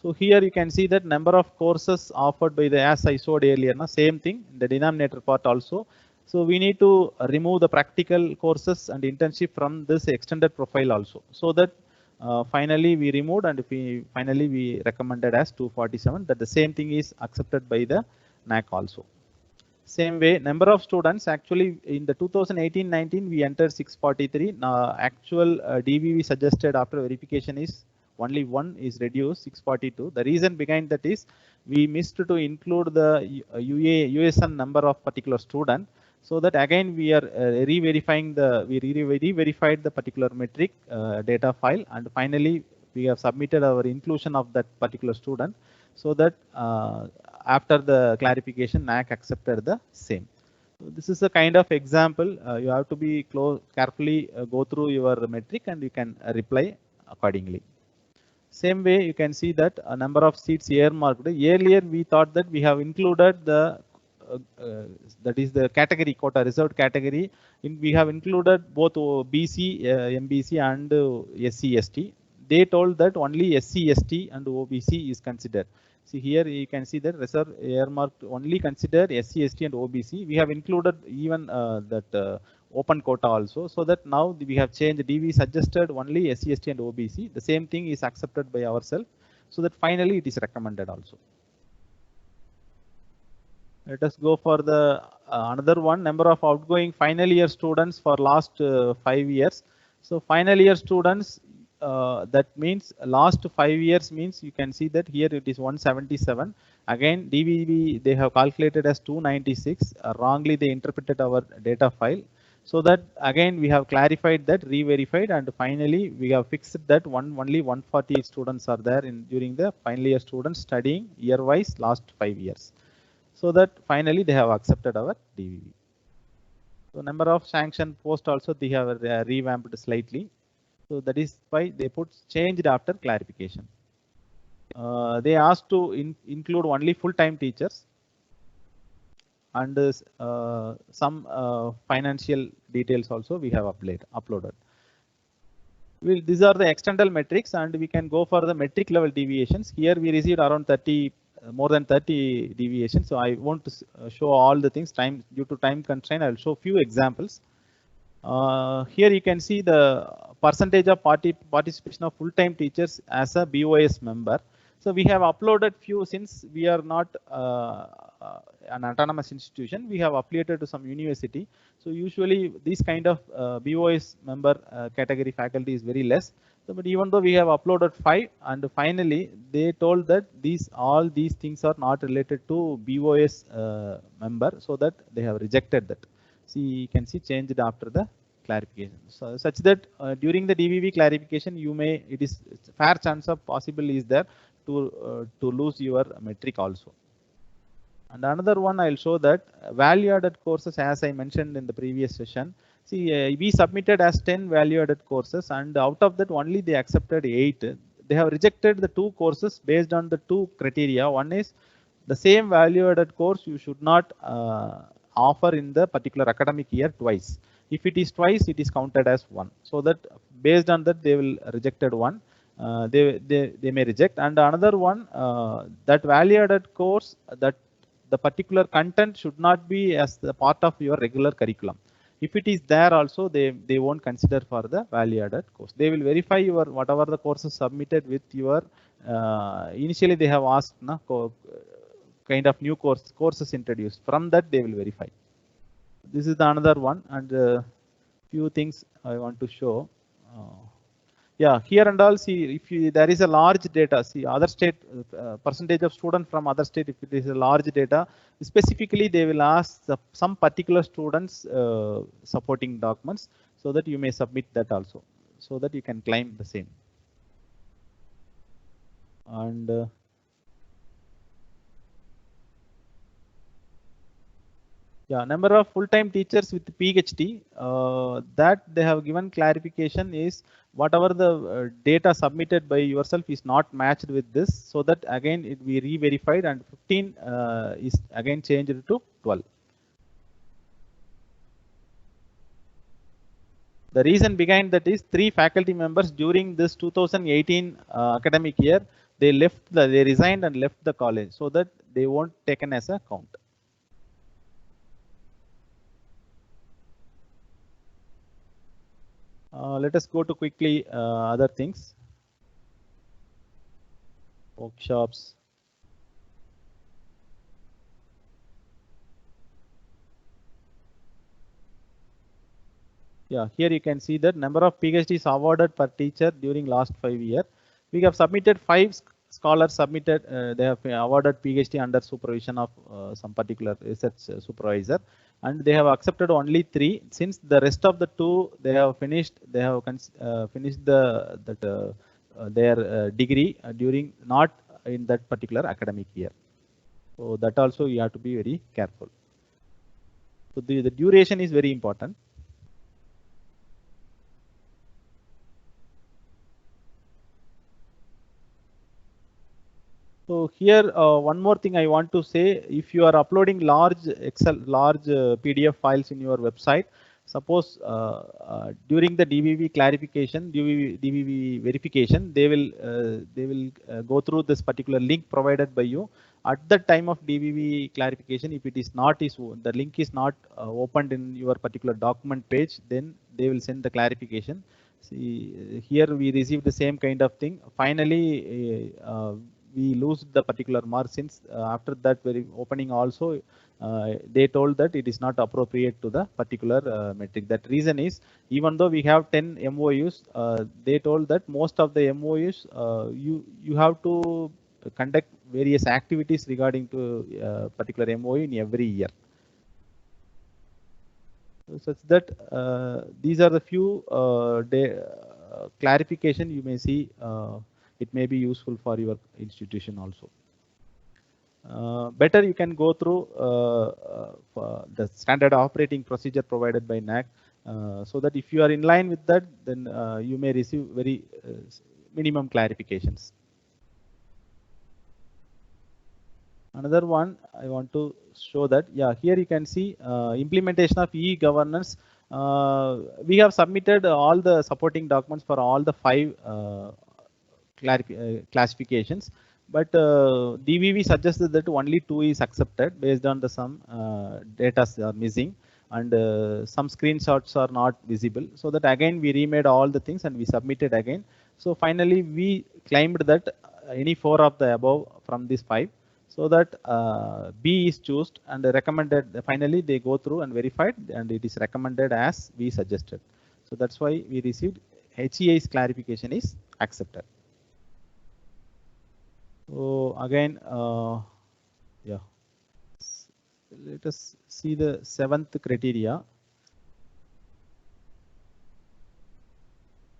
So here you can see that number of courses offered by the, as I showed earlier, same thing, the denominator part also. So we need to remove the practical courses and internship from this extended profile also, so that finally we removed, and finally we recommended as 247, that the same thing is accepted by the NAC also. Same way, number of students, actually in the 2018-19 we entered 643. Now actual DVV suggested after verification is only one is reduced, 642. The reason behind that is we missed to include the USN number of particular student. So that again we are re-verified the particular metric data file, and finally we have submitted our inclusion of that particular student, so that after the clarification NAC accepted the same. So this is a kind of example. You have to be carefully go through your metric, and you can reply accordingly. Same way you can see that a number of seats earmarked. Earlier we thought that we have included the that is the category quota, reserved category. We have included both BC, MBC and SC, ST. They told that only SC, ST and OBC is considered. See here you can see that reserve earmarked only considered SC, ST and OBC. We have included even that open quota also, so that now we have changed. DV suggested only SC, ST and OBC. The same thing is accepted by ourselves, so that finally it is recommended also. Let us go for the another one, number of outgoing final year students for last 5 years. So final year students, that means last 5 years means you can see that here it is 177. Again DVV they have calculated as 296. Wrongly they interpreted our data file. So that again we have clarified that, re-verified, and finally we have fixed that only 148 students are there during the final year students studying year-wise last 5 years. So that finally they have accepted our DVV. So number of sanctioned posts also they have revamped slightly. So that is why they put changed after clarification. they asked to include only full-time teachers and some financial details also we have uploaded. These are the external metrics, and we can go for the metric level deviations. Here we received around 30, more than 30 deviations. So I want to show all the things. Due to time constraint, I will show few examples. Here you can see the percentage of participation of full-time teachers as a BOS member. So we have uploaded few, since we are not an autonomous institution, we have affiliated to some university. So usually this kind of BOS member category faculty is very less. So, but even though we have uploaded 5, and finally they told that all these things are not related to BOS member, so that they have rejected that. See, you can see changed after the clarification. So such that during the DVV clarification, it is fair chance of possible is there to lose your metric also. And another one I'll show that value added courses, as I mentioned in the previous session. See, we submitted as 10 value added courses, and out of that only they accepted 8. They have rejected the 2 courses based on the 2 criteria. One is the same value added course you should not offer in the particular academic year twice. If it is twice, it is counted as 1. So that based on that, they will rejected 1. They may reject. And another one, that value added course, that the particular content should not be as the part of your regular curriculum. If it is there also, they won't consider for the value added course. They will verify your whatever the courses submitted with your initially they have asked kind of new courses introduced. From that they will verify. This is the another one, and few things I want to show. Yeah, here and all, see, if there is a large data, see other state percentage of students from other state, if it is a large data, specifically they will ask some particular students supporting documents, so that you may submit that also, so that you can claim the same. And yeah, number of full-time teachers with PhD, that they have given clarification is whatever the data submitted by yourself is not matched with this, so that again it be re-verified, and 15 is again changed to 12. The reason behind that is 3 faculty members during this 2018 academic year, they resigned and left the college, so that they won't taken as a count. Let us go to quickly other things. Workshops. Yeah, here you can see that number of PhDs awarded per teacher during last 5 years. We have submitted 5 scholars submitted. They have awarded PhD under supervision of some particular research supervisor, and they have accepted only 3. Since the rest of the 2 they have finished, they have finished their degree during not in that particular academic year. So that also you have to be very careful. So the duration is very important. So here, one more thing I want to say: if you are uploading large PDF files in your website, suppose during the DVV clarification, DVV verification, they will go through this particular link provided by you. At the time of DVV clarification, if it is not the link is not opened in your particular document page, then they will send the clarification. See, here we received the same kind of thing. Finally, we lose the particular mark, since after that very opening also they told that it is not appropriate to the particular metric. That reason is, even though we have 10 MOUs, they told that most of the MOUs you have to conduct various activities regarding to particular MOU in every year. Such that these are the few clarification you may see. It may be useful for your institution also. Better you can go through the standard operating procedure provided by NAAC, so that if you are in line with that, then you may receive very minimum clarifications. Another one I want to show that, yeah, here you can see implementation of e-governance. We have submitted all the supporting documents for all the 5 classifications, but DVV suggested that only 2 is accepted based on the some data are missing, and some screenshots are not visible. So that again we remade all the things and we submitted again. So finally we claimed that any 4 of the above from these 5, so that B is chosen and recommended. Finally they go through and verified, and it is recommended as we suggested. So that's why we received HEI's clarification is accepted. So again, yeah, let us see the 7th criteria.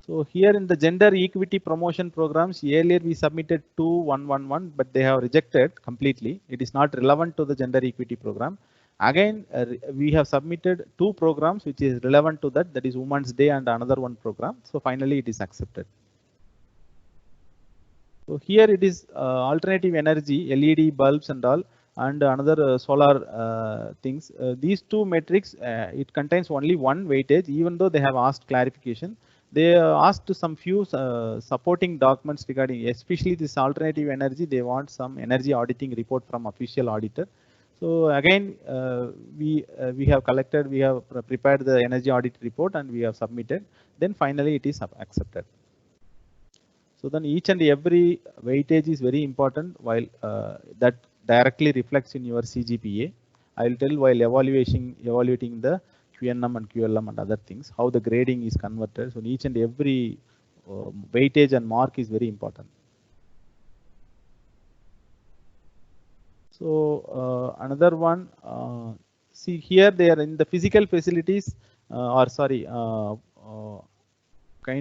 So here in the gender equity promotion programs, earlier we submitted 2111, but they have rejected completely. It is not relevant to the gender equity program. Again, we have submitted 2 programs which is relevant to that, that is Women's Day and another one program. So finally it is accepted. So here it is alternative energy, LED bulbs and all, and another solar things. These 2 metrics, it contains only 1 weightage, even though they have asked clarification. They asked some few supporting documents regarding, especially this alternative energy. They want some energy auditing report from official auditor. So again, we have collected, we have prepared the energy audit report and we have submitted. Then finally it is accepted. So then each and every weightage is very important, while that directly reflects in your CGPA. I will tell while evaluating the QNM and QLM and other things, how the grading is converted. So each and every weightage and mark is very important. So another one, see here they are in the physical facilities, kind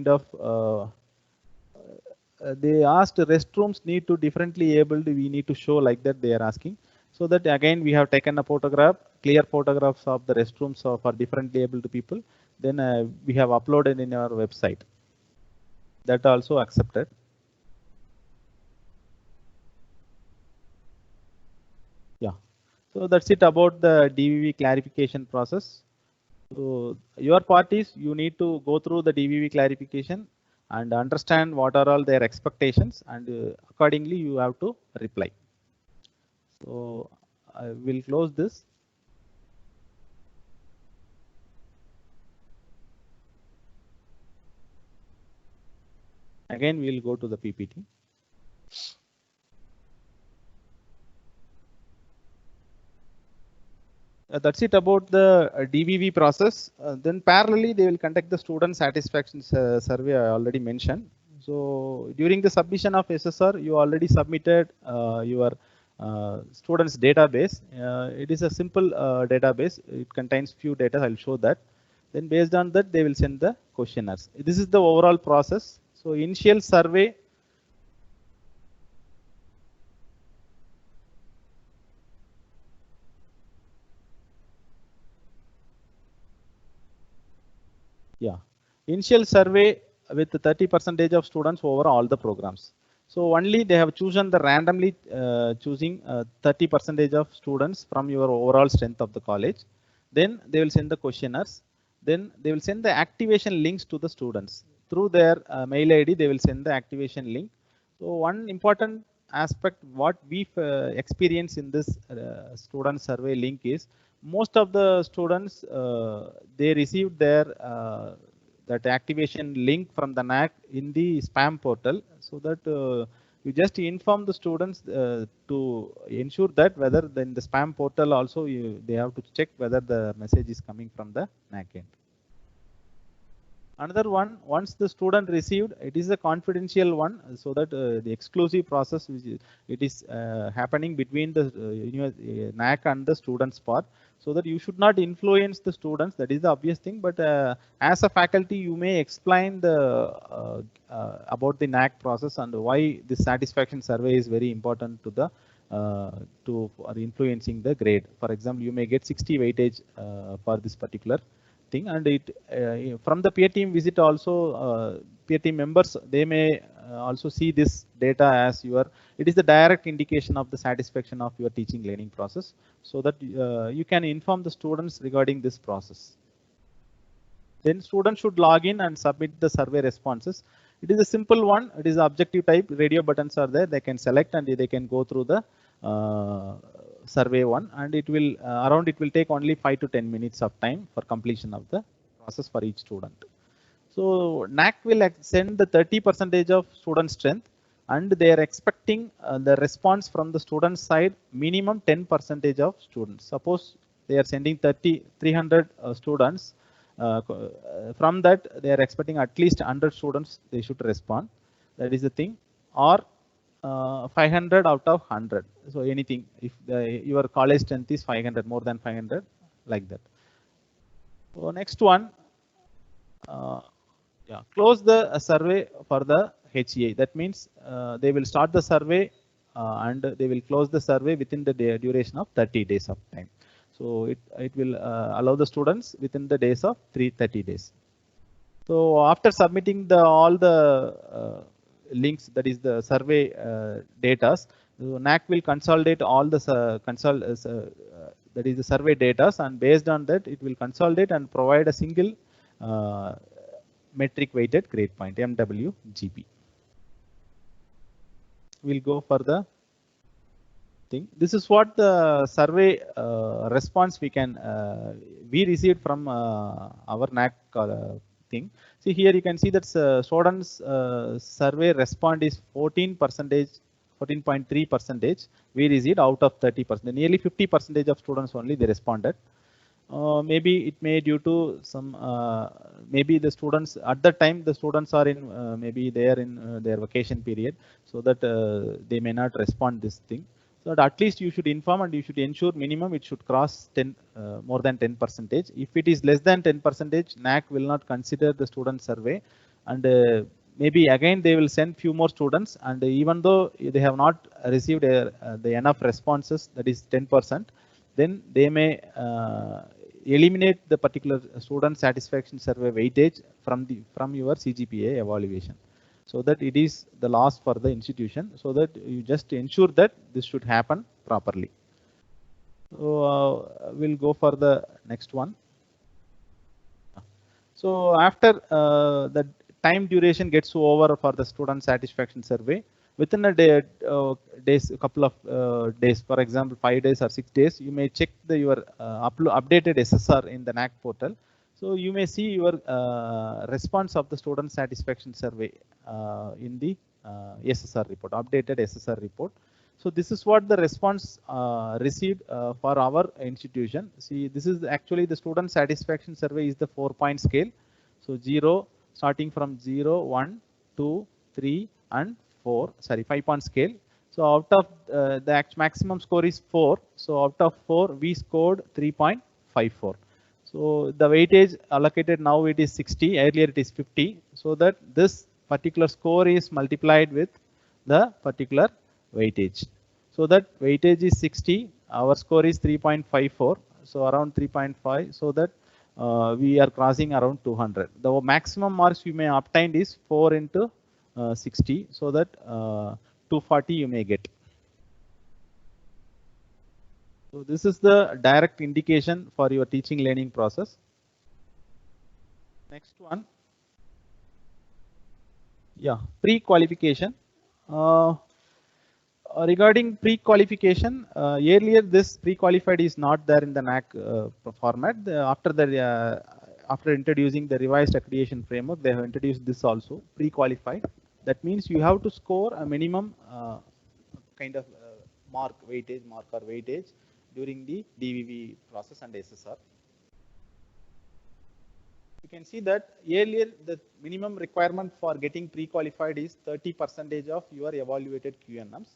of. They asked restrooms need to differently abled. We need to show like that they are asking. So that again we have taken a photograph, clear photographs of the restrooms for differently abled people. Then we have uploaded in our website. That also accepted. Yeah. So that's it about the DVV clarification process. So your part is you need to go through the DVV clarification and understand what are all their expectations, and accordingly you have to reply. So I will close this. Again we will go to the PPT. That's it about the DVV process. Then parallelly they will conduct the student satisfaction survey I already mentioned. So during the submission of SSR, you already submitted your students database. It is a simple database. It contains few data. I'll show that. Then based on that, they will send the questionnaires. This is the overall process. So initial survey. Yeah, initial survey with 30% of students over all the programs. So only they have chosen the randomly choosing 30% of students from your overall strength of the college. Then they will send the questionnaires. Then they will send the activation links to the students through their mail ID. They will send the activation link. So one important aspect what we experience in this student survey link is most of the students they received their that activation link from the NAAC in the spam portal, so that you just inform the students to ensure that whether in the spam portal also they have to check whether the message is coming from the NAAC end. Another one, once the student received, it is a confidential one, so that the exclusive process which it is happening between the NAAC and the students part, so that you should not influence the students. That is the obvious thing. But as a faculty, you may explain the about the NAAC process and why this satisfaction survey is very important to the for influencing the grade. For example, you may get 60 weightage for this particular thing, and it from the peer team visit also, peer team members, they may also see this data as your, it is the direct indication of the satisfaction of your teaching learning process, so that you can inform the students regarding this process. Then students should log in and submit the survey responses. It is a simple one. It is objective type. Radio buttons are there. They can select and they can go through the survey one, and it will it will take only 5 to 10 minutes of time for completion of the process for each student. So NAAC will send the 30% of student strength, and they are expecting the response from the student side minimum 10% of students. Suppose they are sending 300 students. From that, they are expecting at least 100 students they should respond. That is the thing. Or 500 out of 100. So anything, if your college strength is 500, more than 500, like that. So next one, close the survey for the HEA. That means they will start the survey and they will close the survey within the duration of 30 days of time. So it will allow the students within the days of 30 days. So after submitting all the links, that is the survey data, NAAC will consolidate all the that is the survey data, and based on that it will consolidate and provide a single metric weighted grade point, MWGP. We'll go for the thing. This is what the survey response we received from our NAAC thing. See here you can see that students survey respond is 14.3% we received out of 30%. Nearly 50% of students only they responded. Maybe it may due to some maybe the students at the time the students are in maybe they are in their vacation period, so that they may not respond this thing. So at least you should inform and you should ensure minimum it should cross 10 more than 10%. If it is less than 10%, NAAC will not consider the student survey, and maybe again they will send few more students, and even though they have not received the enough responses, that is 10%, then they may eliminate the particular student satisfaction survey weightage from your CGPA evaluation, so that it is the loss for the institution, so that you just ensure that this should happen properly. So we'll go for the next one. So after the time duration gets over for the student satisfaction survey, within a day, a couple of days, for example 5 days or 6 days, you may check your updated SSR in the NAAC portal. So you may see your response of the student satisfaction survey in the SSR report, updated SSR report. So this is what the response received for our institution. See, this is actually the student satisfaction survey is the 4-point scale. So 0, starting from 0, 1, 2, 3, and 4. Sorry, 5-point scale. So out of the maximum score is 4. So out of 4, we scored 3.54. So the weightage allocated now it is 60. Earlier it is 50. So that this particular score is multiplied with the particular weightage. So that weightage is 60. Our score is 3.54. So around 3.5. So that we are crossing around 200. The maximum marks you may obtain is 4 into 60. So that 240 you may get. So this is the direct indication for your teaching learning process. Next one. Yeah, pre-qualification. Regarding pre-qualification, earlier this pre-qualified is not there in the NAAC format. After introducing the revised accreditation framework, they have introduced this also, pre-qualified. That means you have to score a minimum kind of weightage during the DVV process and SSR. You can see that earlier the minimum requirement for getting pre-qualified is 30% of your evaluated QNMs.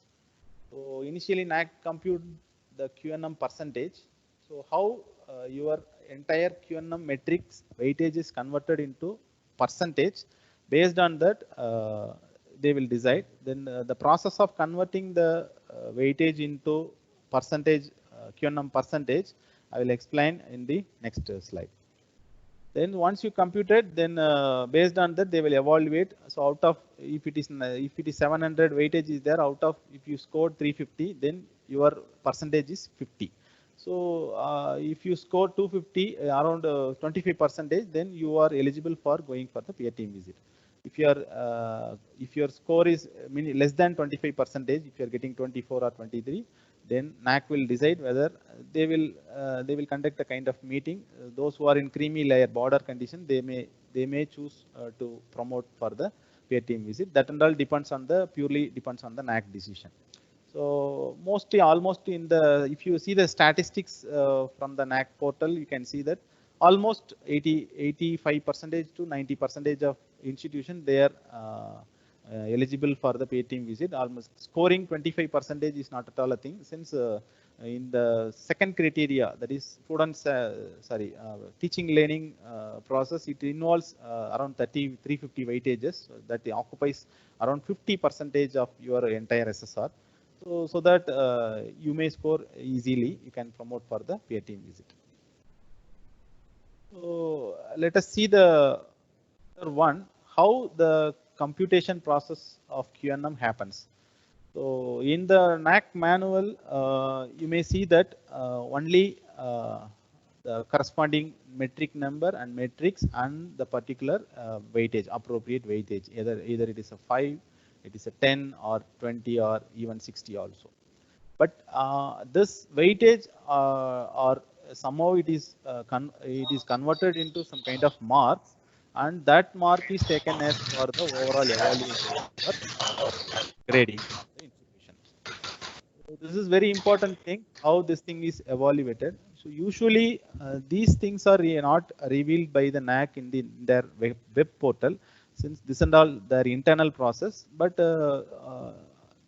So initially NAAC compute the QNM percentage. So how your entire QNM metrics weightage is converted into percentage, based on that they will decide. Then the process of converting the weightage into percentage, QNM percentage, I will explain in the next slide. Then once you compute it, then based on that they will evaluate. So out of if it is 700 weightage is there, out of if you scored 350, then your percentage is 50. So if you score 250, around 25%, then you are eligible for going for the peer team visit. If your score is less than 25%, if you are getting 24 or 23, then NAC will decide whether they will conduct a kind of meeting. Those who are in creamy layer border condition, they may choose to promote for the peer team visit. That and all purely depends on the NAC decision. So mostly, almost in the, if you see the statistics from the NAC portal, you can see that almost 85% to 90% of institution they are eligible for the peer team visit. Almost scoring 25% is not at all a thing, since in the second criteria, that is students teaching learning process, it involves around 350 weightages that occupies around 50% of your entire SSR. So that you may score easily, you can promote for the peer team visit. So let us see the one, how the computation process of QNM happens. So in the NAC manual, you may see that only the corresponding metric number and matrix and the particular weightage, appropriate weightage, either it is a 5, it is a 10 or 20 or even 60 also. But this weightage or somehow it is converted into some kind of marks, and that mark is taken as for the overall evaluation for grading the institution. So this is very important thing, how this thing is evaluated. So usually these things are not revealed by the NAC in their web portal, since this and all their internal process. But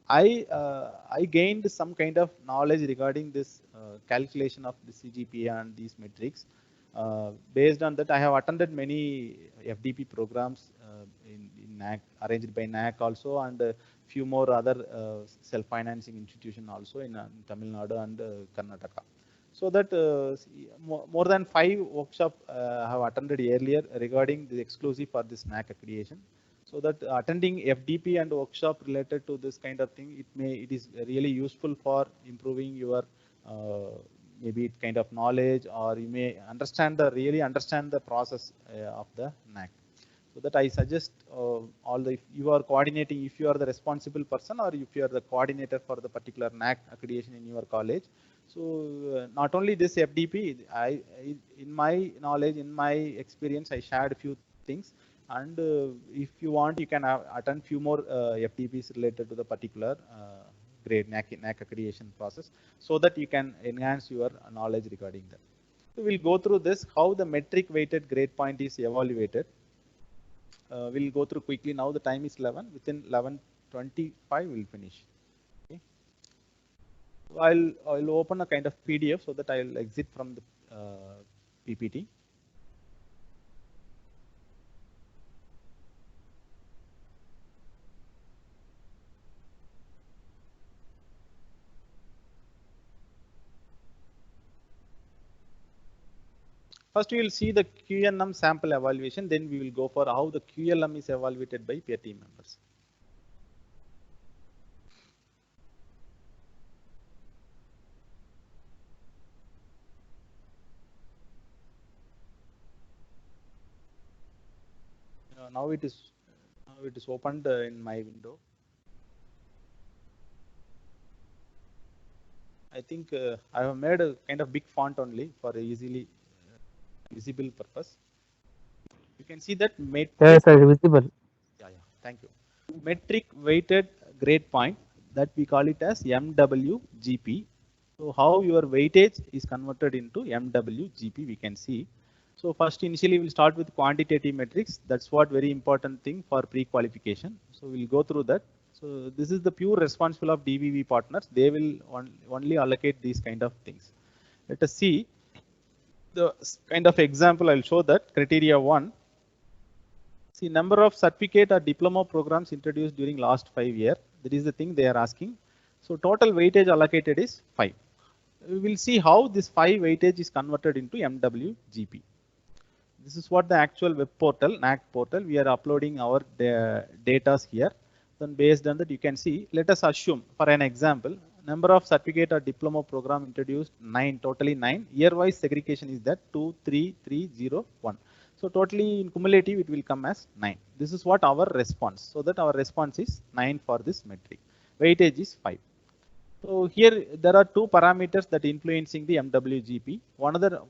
I gained some kind of knowledge regarding this calculation of the CGPA and these metrics. Based on that, I have attended many FDP programs in NAC, arranged by NAC also, and few more other self-financing institution also in Tamil Nadu and Karnataka. So that more than 5 workshops I have attended earlier regarding the exclusive for this NAC accreditation. So that attending FDP and workshop related to this kind of thing, it is really useful for improving your maybe kind of knowledge, or you may really understand the process of the NAC. So that I suggest if you are coordinating, if you are the responsible person or if you are the coordinator for the particular NAC accreditation in your college. So not only this FDP, in my knowledge, in my experience, I shared a few things. And if you want, you can attend few more FDPs related to the particular grade NAC accreditation process, so that you can enhance your knowledge regarding that. So we'll go through this, how the metric weighted grade point is evaluated. We'll go through quickly now. The time is 11. Within 11:25 we'll finish. Okay. So I'll open a kind of PDF so that I'll exit from the PPT. First, we will see the QNM sample evaluation. Then we will go for how the QLM is evaluated by peer team members. Now it is opened in my window. I think I have made a kind of big font only for easily visible purpose. You can see that metric. Yes, sir, visible. Yeah, thank you. Metric weighted grade point, that we call it as MWGP. So how your weightage is converted into MWGP, we can see. So first, initially we'll start with quantitative metrics. That's what very important thing for pre-qualification. So we'll go through that. So this is the pure responsible of DVV partners. They will only allocate these kind of things. Let us see the kind of example. I'll show that criteria 1. See, number of certificate or diploma programs introduced during last 5 years. That is the thing they are asking. So total weightage allocated is 5. We will see how this 5 weightage is converted into MWGP. This is what the actual web portal, NAC portal. We are uploading our data here. Then based on that, you can see, let us assume for an example, number of certificate or diploma program introduced 9, totally 9. Year-wise segregation is that 2, 3, 3, 0, 1. So totally in cumulative, it will come as 9. This is what our response. So that our response is 9 for this metric. Weightage is 5. So here there are two parameters that influencing the MWGP.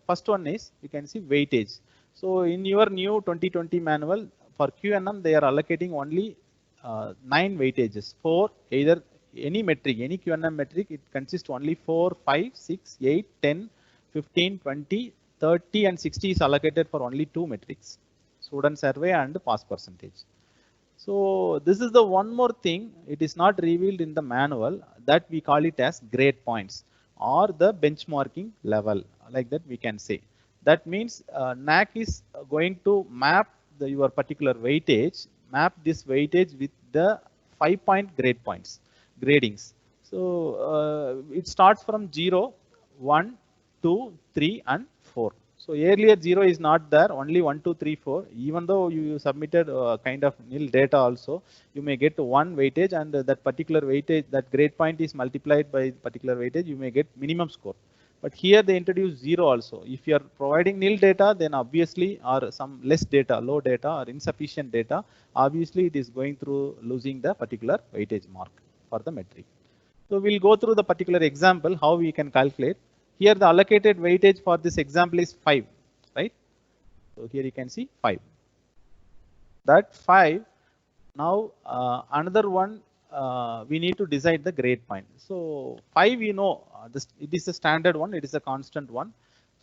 First one is, you can see weightage. So in your new 2020 manual for QNM, they are allocating only 9 weightages for either any metric, any QNM metric. It consists only 4, 5, 6, 8, 10, 15, 20, 30 and 60 is allocated for only 2 metrics, student survey and pass percentage. So this is the one more thing, it is not revealed in the manual, that we call it as grade points or the benchmarking level, like that we can say. That means NAC is going to map your particular weightage, map this weightage with the 5-point grade points, gradings. So it starts from 0, 1, 2, 3 and 4. So earlier 0 is not there, only 1, 2, 3, 4. Even though you submitted kind of nil data also, you may get 1 weightage, and that particular weightage, that grade point is multiplied by particular weightage, you may get minimum score. But here they introduce 0 also. If you are providing nil data, then obviously, or some less data, low data or insufficient data, obviously it is going through losing the particular weightage mark for the metric. So we'll go through the particular example, how we can calculate. Here the allocated weightage for this example is 5, right? So here you can see 5. That 5, now another one, we need to decide the grade point. So 5, you know, it is a standard one, it is a constant one.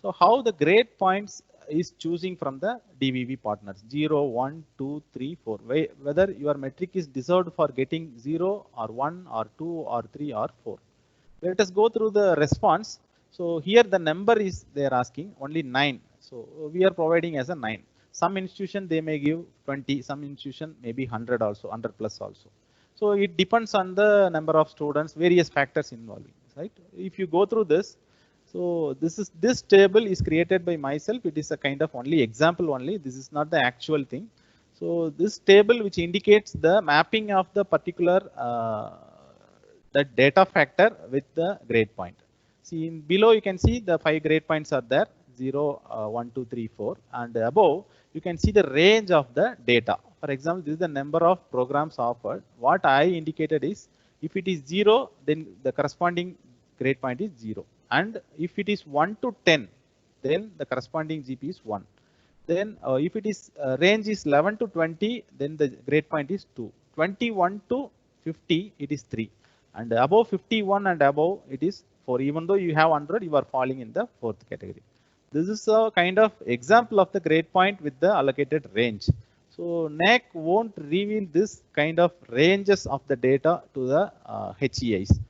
So how the grade points is choosing from the DVV partners, 0, 1, 2, 3, 4, whether your metric is deserved for getting 0 or 1 or 2 or 3 or 4. Let us go through the response. So here the number is they are asking only 9. So we are providing as a 9. Some institution they may give 20, some institution maybe 100 also, 100 plus also. So it depends on the number of students, various factors involving, right? If you go through this, so this table is created by myself. It is a kind of only example only. This is not the actual thing. So this table which indicates the mapping of the particular that data factor with the grade point. See below you can see the 5 grade points are there, 0, 1, 2, 3, 4, and above you can see the range of the data. For example, this is the number of programs offered. What I indicated is, if it is 0, then the corresponding grade point is 0, and if it is 1 to 10, then the corresponding GP is 1. Then if it is range is 11 to 20, then the grade point is 2. 21 to 50, it is 3. And above 51 and above, it is 4. Even though you have 100, you are falling in the 4th category. This is a kind of example of the grade point with the allocated range. So NAC won't reveal this kind of ranges of the data to the HEIs.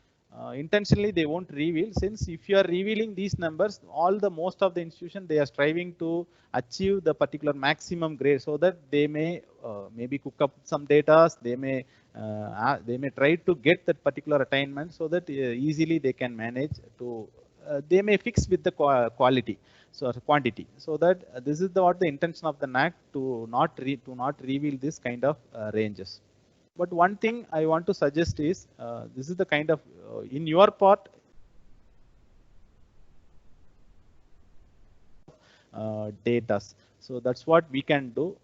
Intentionally they won't reveal, since if you are revealing these numbers, most of the institution, they are striving to achieve the particular maximum grade, so that they may maybe cook up some data, they may try to get that particular attainment, so that easily they can manage to they may fix with the quality, so quantity, so that this is what the intention of the NAC to not reveal this kind of ranges. But one thing I want to suggest is, this is the kind of in your part data. So that's what we can do.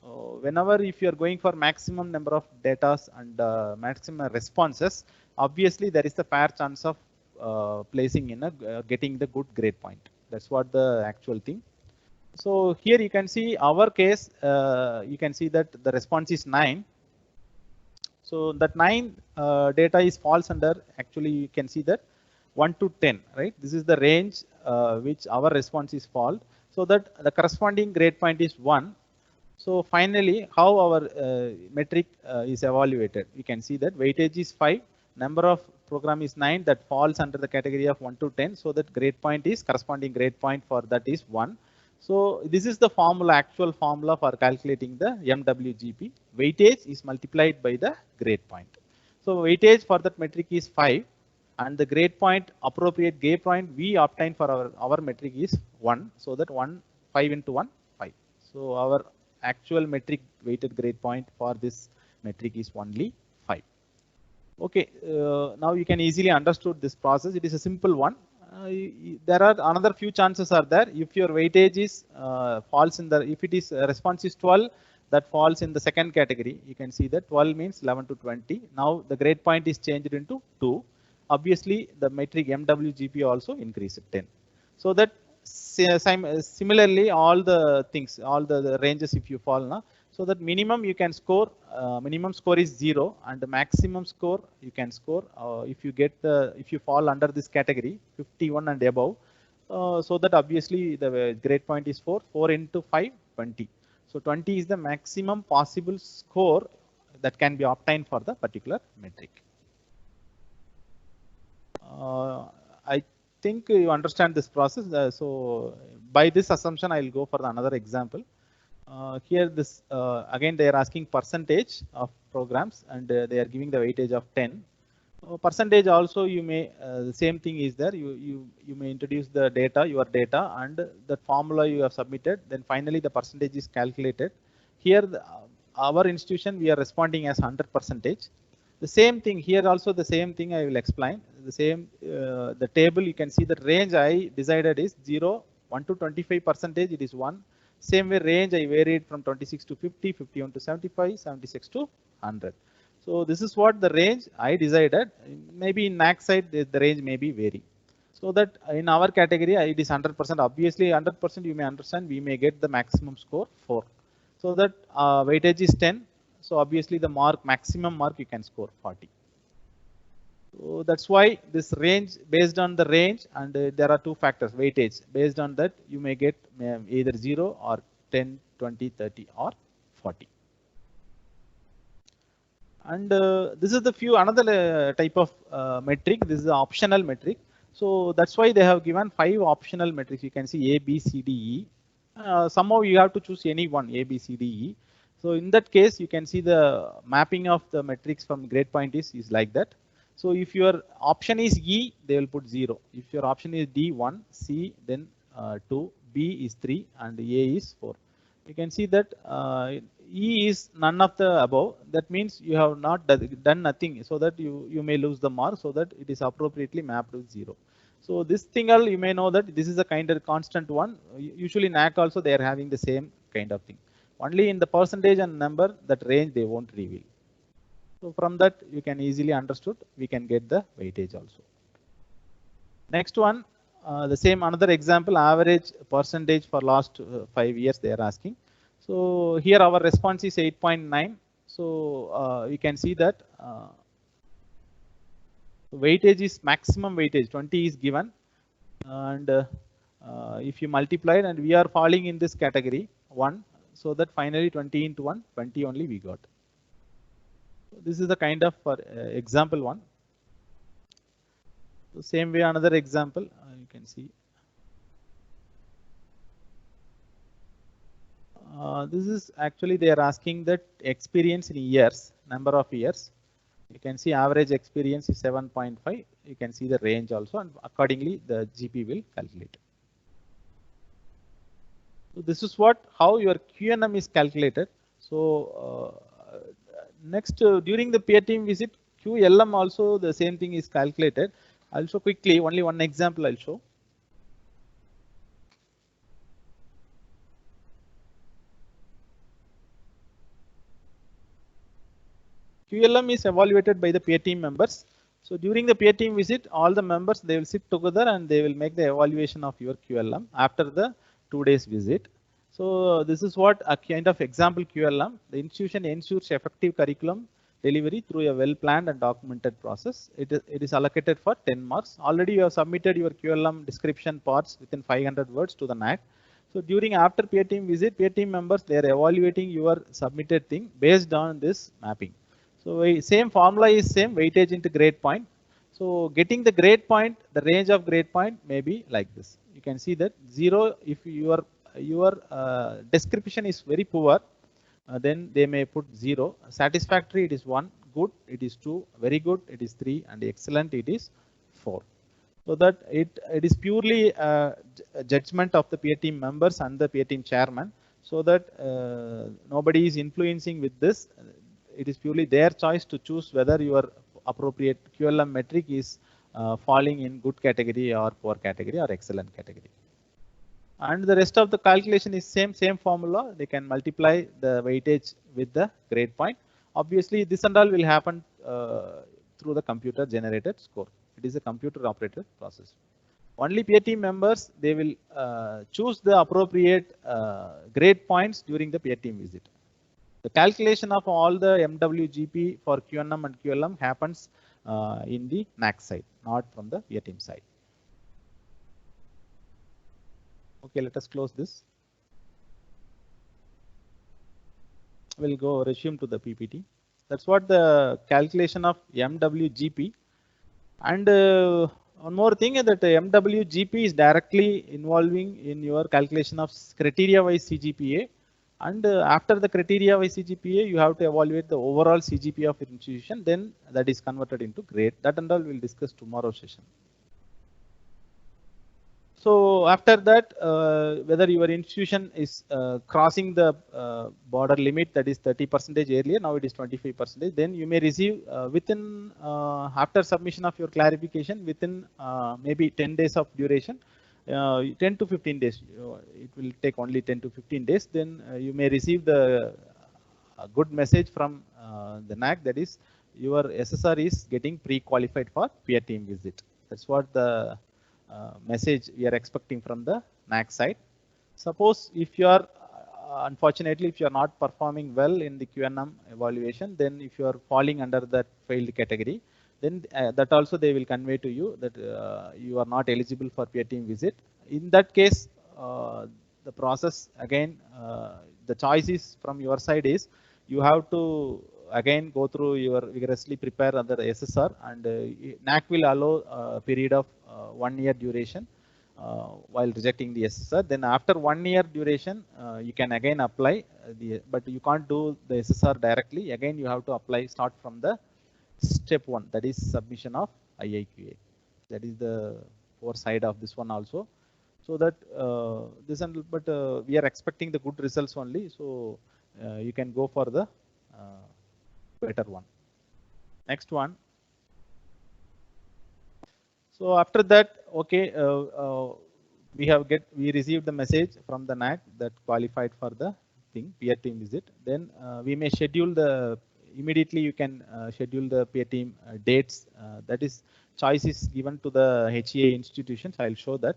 Whenever if you are going for maximum number of data and maximum responses, obviously there is a fair chance of placing in a getting the good grade point. That's what the actual thing. So here you can see our case. You can see that the response is 9. So that 9 data is falls under, actually you can see that 1 to 10, right? This is the range which our response is fall. So that the corresponding grade point is 1. So finally, how our metric is evaluated? You can see that weightage is 5, number of program is 9, that falls under the category of 1 to 10. So that grade point is, corresponding grade point for that is 1. So this is the formula, actual formula for calculating the MWGP. Weightage is multiplied by the grade point. So weightage for that metric is 5, and the grade point, appropriate grade point we obtain for our metric is 1. So that 5 into 1, 5. So our actual metric weighted grade point for this metric is only 5. Okay, now you can easily understood this process. It is a simple one. There are another few chances are there. If your weightage is falls in the, if it is response is 12, that falls in the second category. You can see that 12 means 11 to 20. Now the grade point is changed into 2. Obviously, the metric MWGP also increased 10. So that similarly, all the things, all the ranges, if you fall now, so that minimum you can score, minimum score is 0, and the maximum score you can score if you get the, if you fall under this category 51 and above. So that obviously the grade point is 4. 4 into 5, 20. So 20 is the maximum possible score that can be obtained for the particular metric. I think you understand this process. So by this assumption, I will go for another example. Here this again they are asking percentage of programs, and they are giving the weightage of 10. Percentage also you may the same thing is there. You may introduce the data, your data, and the formula you have submitted. Then finally the percentage is calculated. Here our institution we are responding as 100%. The same thing here also, the same thing I will explain. The same the table you can see the range I decided is 0, 1 to 25%. It is 1. Same way range I varied from 26 to 50, 51 to 75, 76 to 100. So this is what the range I decided. Maybe in NAAC side the range may be vary. So that in our category it is 100%. Obviously 100% you may understand we may get the maximum score 4. So that weightage is 10. So obviously the mark, maximum mark you can score 40. So that's why this range, based on the range, and there are two factors, weightage. Based on that you may get either 0 or 10, 20, 30 or 40. And this is the few another type of metric. This is the optional metric. So that's why they have given 5 optional metrics. You can see A, B, C, D, E. Somehow you have to choose any one, A, B, C, D, E. So in that case, you can see the mapping of the metrics from grade point is like that. So if your option is E, they will put 0. If your option is D, 1, C, then 2, B is 3, and A is 4. You can see that E is none of the above. That means you have not done nothing, so that you may lose the mark, so that it is appropriately mapped with 0. So this thing all you may know that this is a kind of constant one. Usually NAAC also they are having the same kind of thing. Only in the percentage and number, that range they won't reveal. So from that you can easily understood, we can get the weightage also. Next one, the same another example, average percentage for last 5 years they are asking. So here our response is 8.9. So you can see that weightage is maximum weightage 20 is given, and if you multiply, and we are falling in this category 1. So that finally 20 into 1, 20 only we got. So this is the kind of example one. So same way another example you can see. This is actually they are asking that experience in years, number of years. You can see average experience is 7.5. You can see the range also, and accordingly the GP will calculate. So this is how your QNM is calculated. So next during the peer team visit, QLM also the same thing is calculated. I'll show quickly, only one example I'll show. QLM is evaluated by the peer team members. So during the peer team visit, all the members they will sit together and they will make the evaluation of your QLM after the 2 days visit. So this is what a kind of example QLM. The institution ensures effective curriculum delivery through a well-planned and documented process. It is allocated for 10 marks. Already you have submitted your QLM description parts within 500 words to the NAAC. So during after peer team visit, peer team members they are evaluating your submitted thing based on this mapping. So same formula is same, weightage into grade point. So getting the grade point, the range of grade point may be like this. You can see that 0 if your description is very poor, then they may put 0. Satisfactory it is 1, good it is 2, very good it is 3, and excellent it is 4. So that it is purely judgment of the peer team members and the peer team chairman. so that nobody is influencing with this. It is purely their choice to choose whether your appropriate QLM metric is falling in good category or poor category or excellent category. And the rest of the calculation is same formula. They can multiply the weightage with the grade point. Obviously, this and all will happen through the computer generated score. It is a computer operated process. Only peer team members, they will choose the appropriate grade points during the peer team visit. The calculation of all the MWGP for QNM and QLM happens in the NAC side, not from the peer team side. Okay, let us close this. We'll go resume to the PPT. That's what the calculation of MWGP. And one more thing, that MWGP is directly involving in your calculation of criteria wise CGPA. And after the criteria wise CGPA, you have to evaluate the overall CGPA of your institution. Then that is converted into grade. That and all we'll discuss tomorrow's session. So after that, whether your institution is crossing the border limit, that is 30% earlier, now it is 25%, then you may receive within, after submission of your clarification, within maybe 10 days of duration, 10 to 15 days, it will take only 10 to 15 days, then you may receive the good message from the NAC, that is your SSR is getting pre-qualified for peer team visit. That's what the message we are expecting from the NAC side. Suppose if you are unfortunately if you are not performing well in the QNM evaluation, then if you are falling under that failed category, then that also they will convey to you that you are not eligible for peer team visit. In that case, the process again, the choice is from your side is you have to again go through your vigorously prepare other SSR, and NAC will allow a period of 1 year duration while rejecting the SSR. Then after 1 year duration, you can again apply but you can't do the SSR directly. Again, you have to apply, start from the step 1, that is submission of IIQA. That is the poor side of this one also. So that this and but we are expecting the good results only. So you can go for the better one. Next one. So after that, okay, we received the message from the NAC that qualified for the peer team visit. Then we may schedule the immediately. You can schedule the peer team dates. That is, choice is given to the HEA institutions. I'll show that.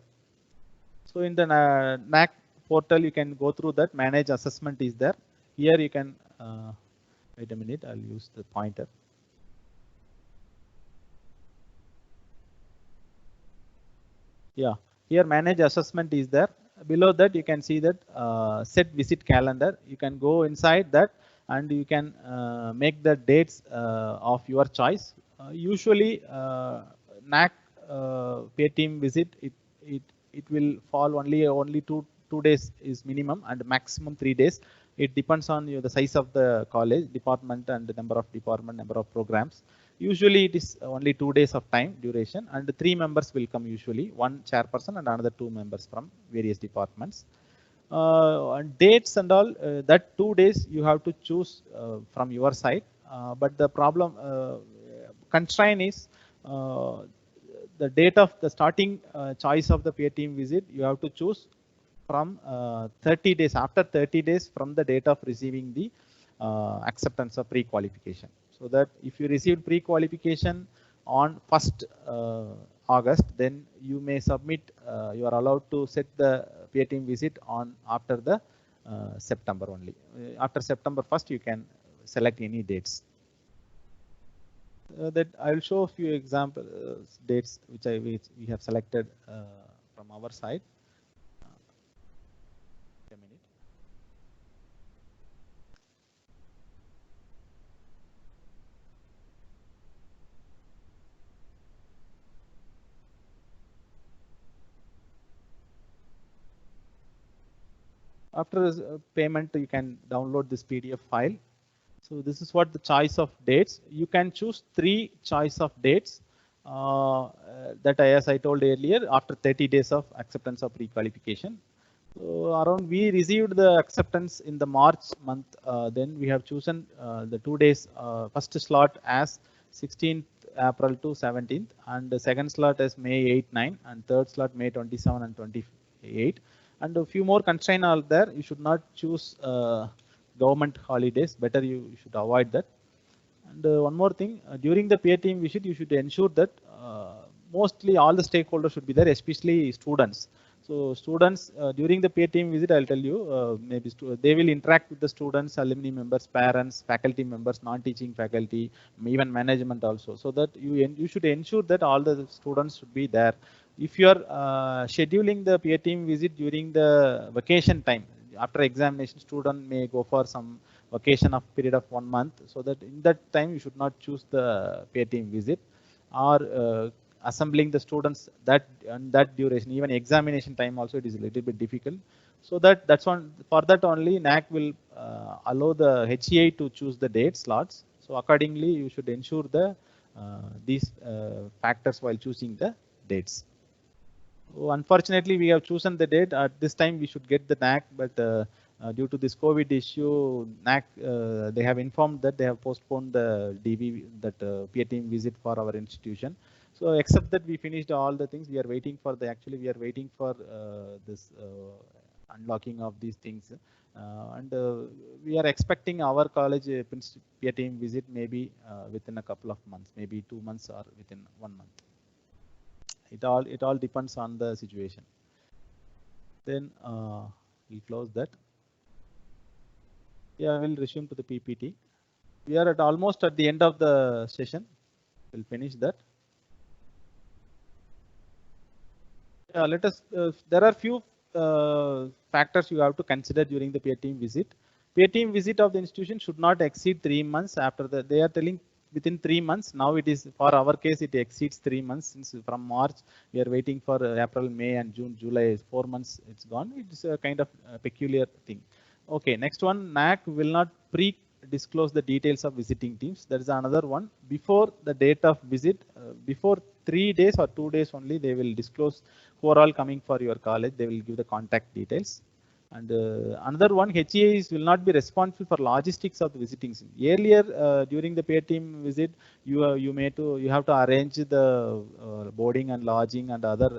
So in the NAC portal, you can go through that. Manage assessment is there. Here you can wait a minute. I'll use the pointer. Yeah, here manage assessment is there. Below that, you can see that set visit calendar. You can go inside that and you can make the dates of your choice. Usually, NAC peer team visit, it will fall only two days is minimum, and maximum 3 days. It depends on the size of the college, department, and the number of department, number of programs. Usually it is only 2 days of time duration, and 3 members will come usually, 1 chairperson and another 2 members from various departments. And dates and all, that 2 days you have to choose from your side. But the problem constraint is the date of the starting choice of the peer team visit. You have to choose from 30 days, after 30 days from the date of receiving the acceptance of pre-qualification. So that if you receive pre-qualification on 1st August, then you may submit, you are allowed to set the peer team visit on after the September only. After September 1st, you can select any dates. That I will show a few example dates which we have selected from our side. After payment, you can download this PDF file. So this is what the choice of dates. You can choose 3 choice of dates that as I told earlier, after 30 days of acceptance of pre-qualification. So So around we received the acceptance in the March month. Then we have chosen the 2 days first slot as 16th April to 17th, and the second slot is May 8, 9, and third slot May 27 and 28. And a few more constraints are there. You should not choose government holidays. Better you should avoid that. And one more thing, during the peer team visit, you should ensure that mostly all the stakeholders should be there, especially students. So students during the peer team visit, I'll tell you, maybe they will interact with the students, alumni members, parents, faculty members, non-teaching faculty, even management also. So that you should ensure that all the students should be there. If you are scheduling the peer team visit during the vacation time, after examination, student may go for some vacation of period of 1 month, so that in that time you should not choose the peer team visit, or assembling the students that duration. Even examination time also it is a little bit difficult. So that's one, for that only NAAC will allow the HEI to choose the date slots. So accordingly you should ensure the these factors while choosing the dates. So unfortunately, we have chosen the date. At this time, we should get the NAAC, but due to this COVID issue, NAAC they have informed that they have postponed the DV, that peer team visit for our institution. So except that we finished all the things, we are waiting for the, actually we are waiting for this unlocking of these things. And we are expecting our college peer team visit maybe within a couple of months, maybe 2 months or within 1 month. It all depends on the situation. Then we'll close that. Yeah, we'll resume to the PPT. We are almost at the end of the session. We'll finish that. Let us. There are few factors you have to consider during the peer team visit. Peer team visit of the institution should not exceed 3 months after the. They are telling within 3 months. Now it is, for our case, it exceeds 3 months, since from March we are waiting for April, May, and June, July. 4 months it's gone. It's a kind of peculiar thing. Okay, next one, NAAC will not pre-disclose the details of visiting teams. That is another one. Before the date of visit, before 3 days or 2 days only, they will disclose who are all coming for your college. They will give the contact details. And another one, HEIs will not be responsible for logistics of the visiting. Earlier, during the peer team visit, you have to arrange the boarding and lodging and other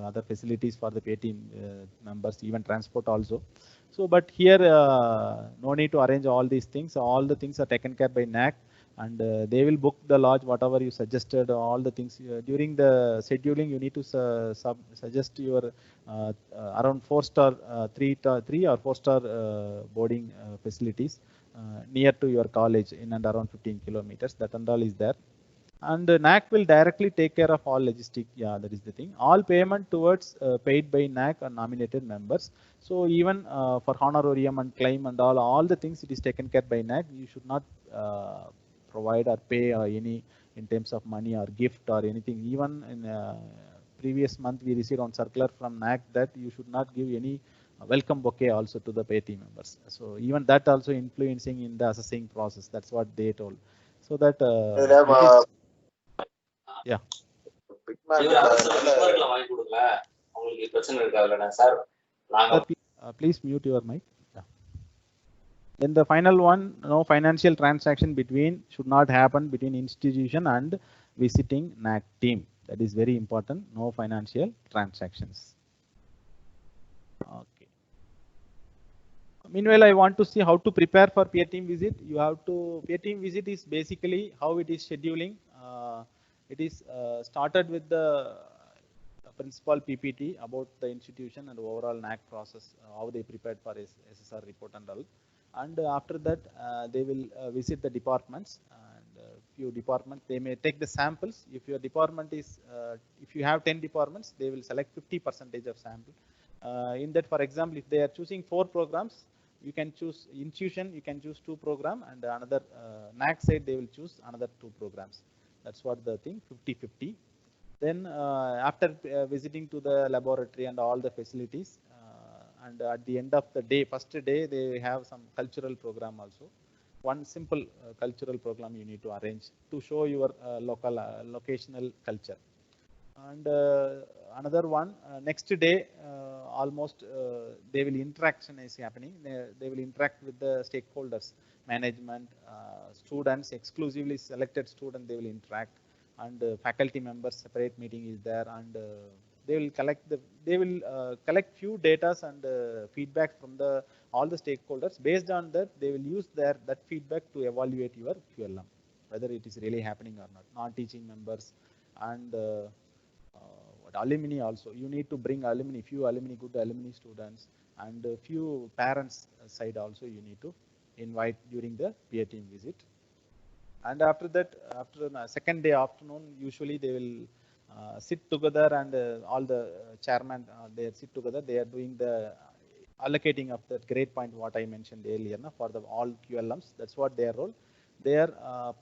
other facilities for the peer team members, even transport also. So, but here no need to arrange all these things. All the things are taken care by NAAC, and they will book the lodge, whatever you suggested, all the things. During the scheduling, you need to suggest your around 4-star, 3 or 4-star boarding facilities near to your college, in and around 15 kilometers. That and all is there. And NAAC will directly take care of all logistic. Yeah, that is the thing. All payment towards paid by NAAC are nominated members. So even for honorarium and claim and all the things, it is taken care by NAAC. You should not provide or pay any in terms of money or gift or anything. Even in previous month, we received on circular from NAAC that you should not give any welcome bouquet also to the pay team members. So even that also influencing in the assessing process. That's what they told. So that yeah. Please mute your mic. Yeah. Then the final one, no financial transaction should not happen between institution and visiting NAAC team. That is very important. No financial transactions. Okay. Meanwhile, I want to see how to prepare for peer team visit. Peer team visit is basically how it is scheduling. It is started with the principal PPT about the institution and overall NAAC process, how they prepared for SSR report and all. And after that, they will visit the departments, and few departments, they may take the samples. If your department is, if you have 10 departments, they will select 50% of sample. In that, for example, if they are choosing 4 programs, you can choose institution, you can choose 2 programs, and another NAAC side, they will choose another 2 programs. That's what the thing, 50-50. Then after visiting to the laboratory and all the facilities, and at the end of the day, first day, they have some cultural program also. One simple cultural program you need to arrange to show your local locational culture. And another one, next day, almost they will interaction is happening. They will interact with the stakeholders, management, students, exclusively selected student. They will interact, and faculty members separate meeting is there, and they will collect few datas and feedback from the all the stakeholders. Based on that, they will use that feedback to evaluate your QLM, whether it is really happening or not. Non-teaching members and what alumni also. You need to bring alumni, few alumni, good alumni students, and a few parents side also you need to invite during the peer team visit. And after that, after the second day afternoon, usually they will sit together, and all the chairman they sit together. They are doing the allocating of that grade point what I mentioned earlier for the all QLMs. That's what their role. They are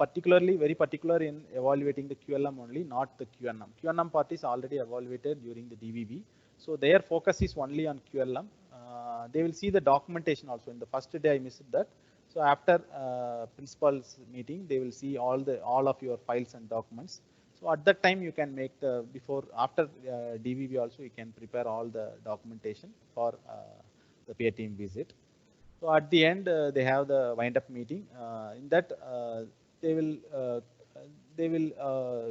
particularly very particular in evaluating the QLM only, not the QNM. QNM part is already evaluated during the DVB. So their focus is only on QLM. They will see the documentation also. In the first day I missed that. So after principal's meeting, they will see all of your files and documents. So at that time you can make the after DVB also you can prepare all the documentation for the peer team visit. So at the end they have the wind-up meeting. In that they will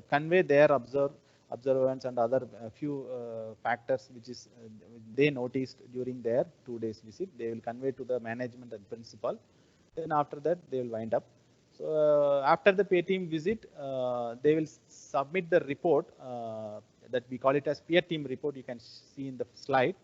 convey their observance and other few factors which is they noticed during their 2 days visit. They will convey to the management and principal. Then after that they will wind up. So after the peer team visit, they will submit the report that we call it as peer team report. You can see in the slide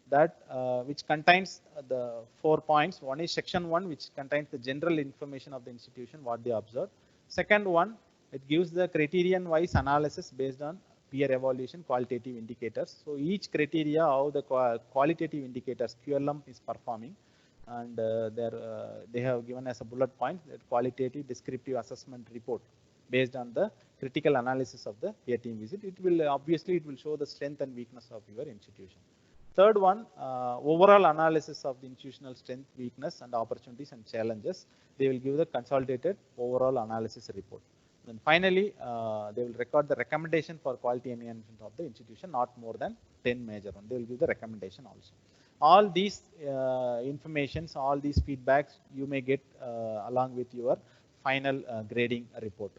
that which contains the 4 points. One is section 1, which contains the general information of the institution, what they observed. Second one, it gives the criterion wise analysis based on peer evaluation qualitative indicators. So each criteria, how the qualitative indicators QLM is performing, and they have given as a bullet point that qualitative descriptive assessment report based on the critical analysis of the peer team visit. It will obviously it will show the strength and weakness of your institution. Third one, overall analysis of the institutional strength, weakness, and opportunities and challenges. They will give the consolidated overall analysis report. Then finally, they will record the recommendation for quality enhancement of the institution, not more than 10 major one. They will give the recommendation also. All these informations, all these feedbacks, you may get along with your final grading report.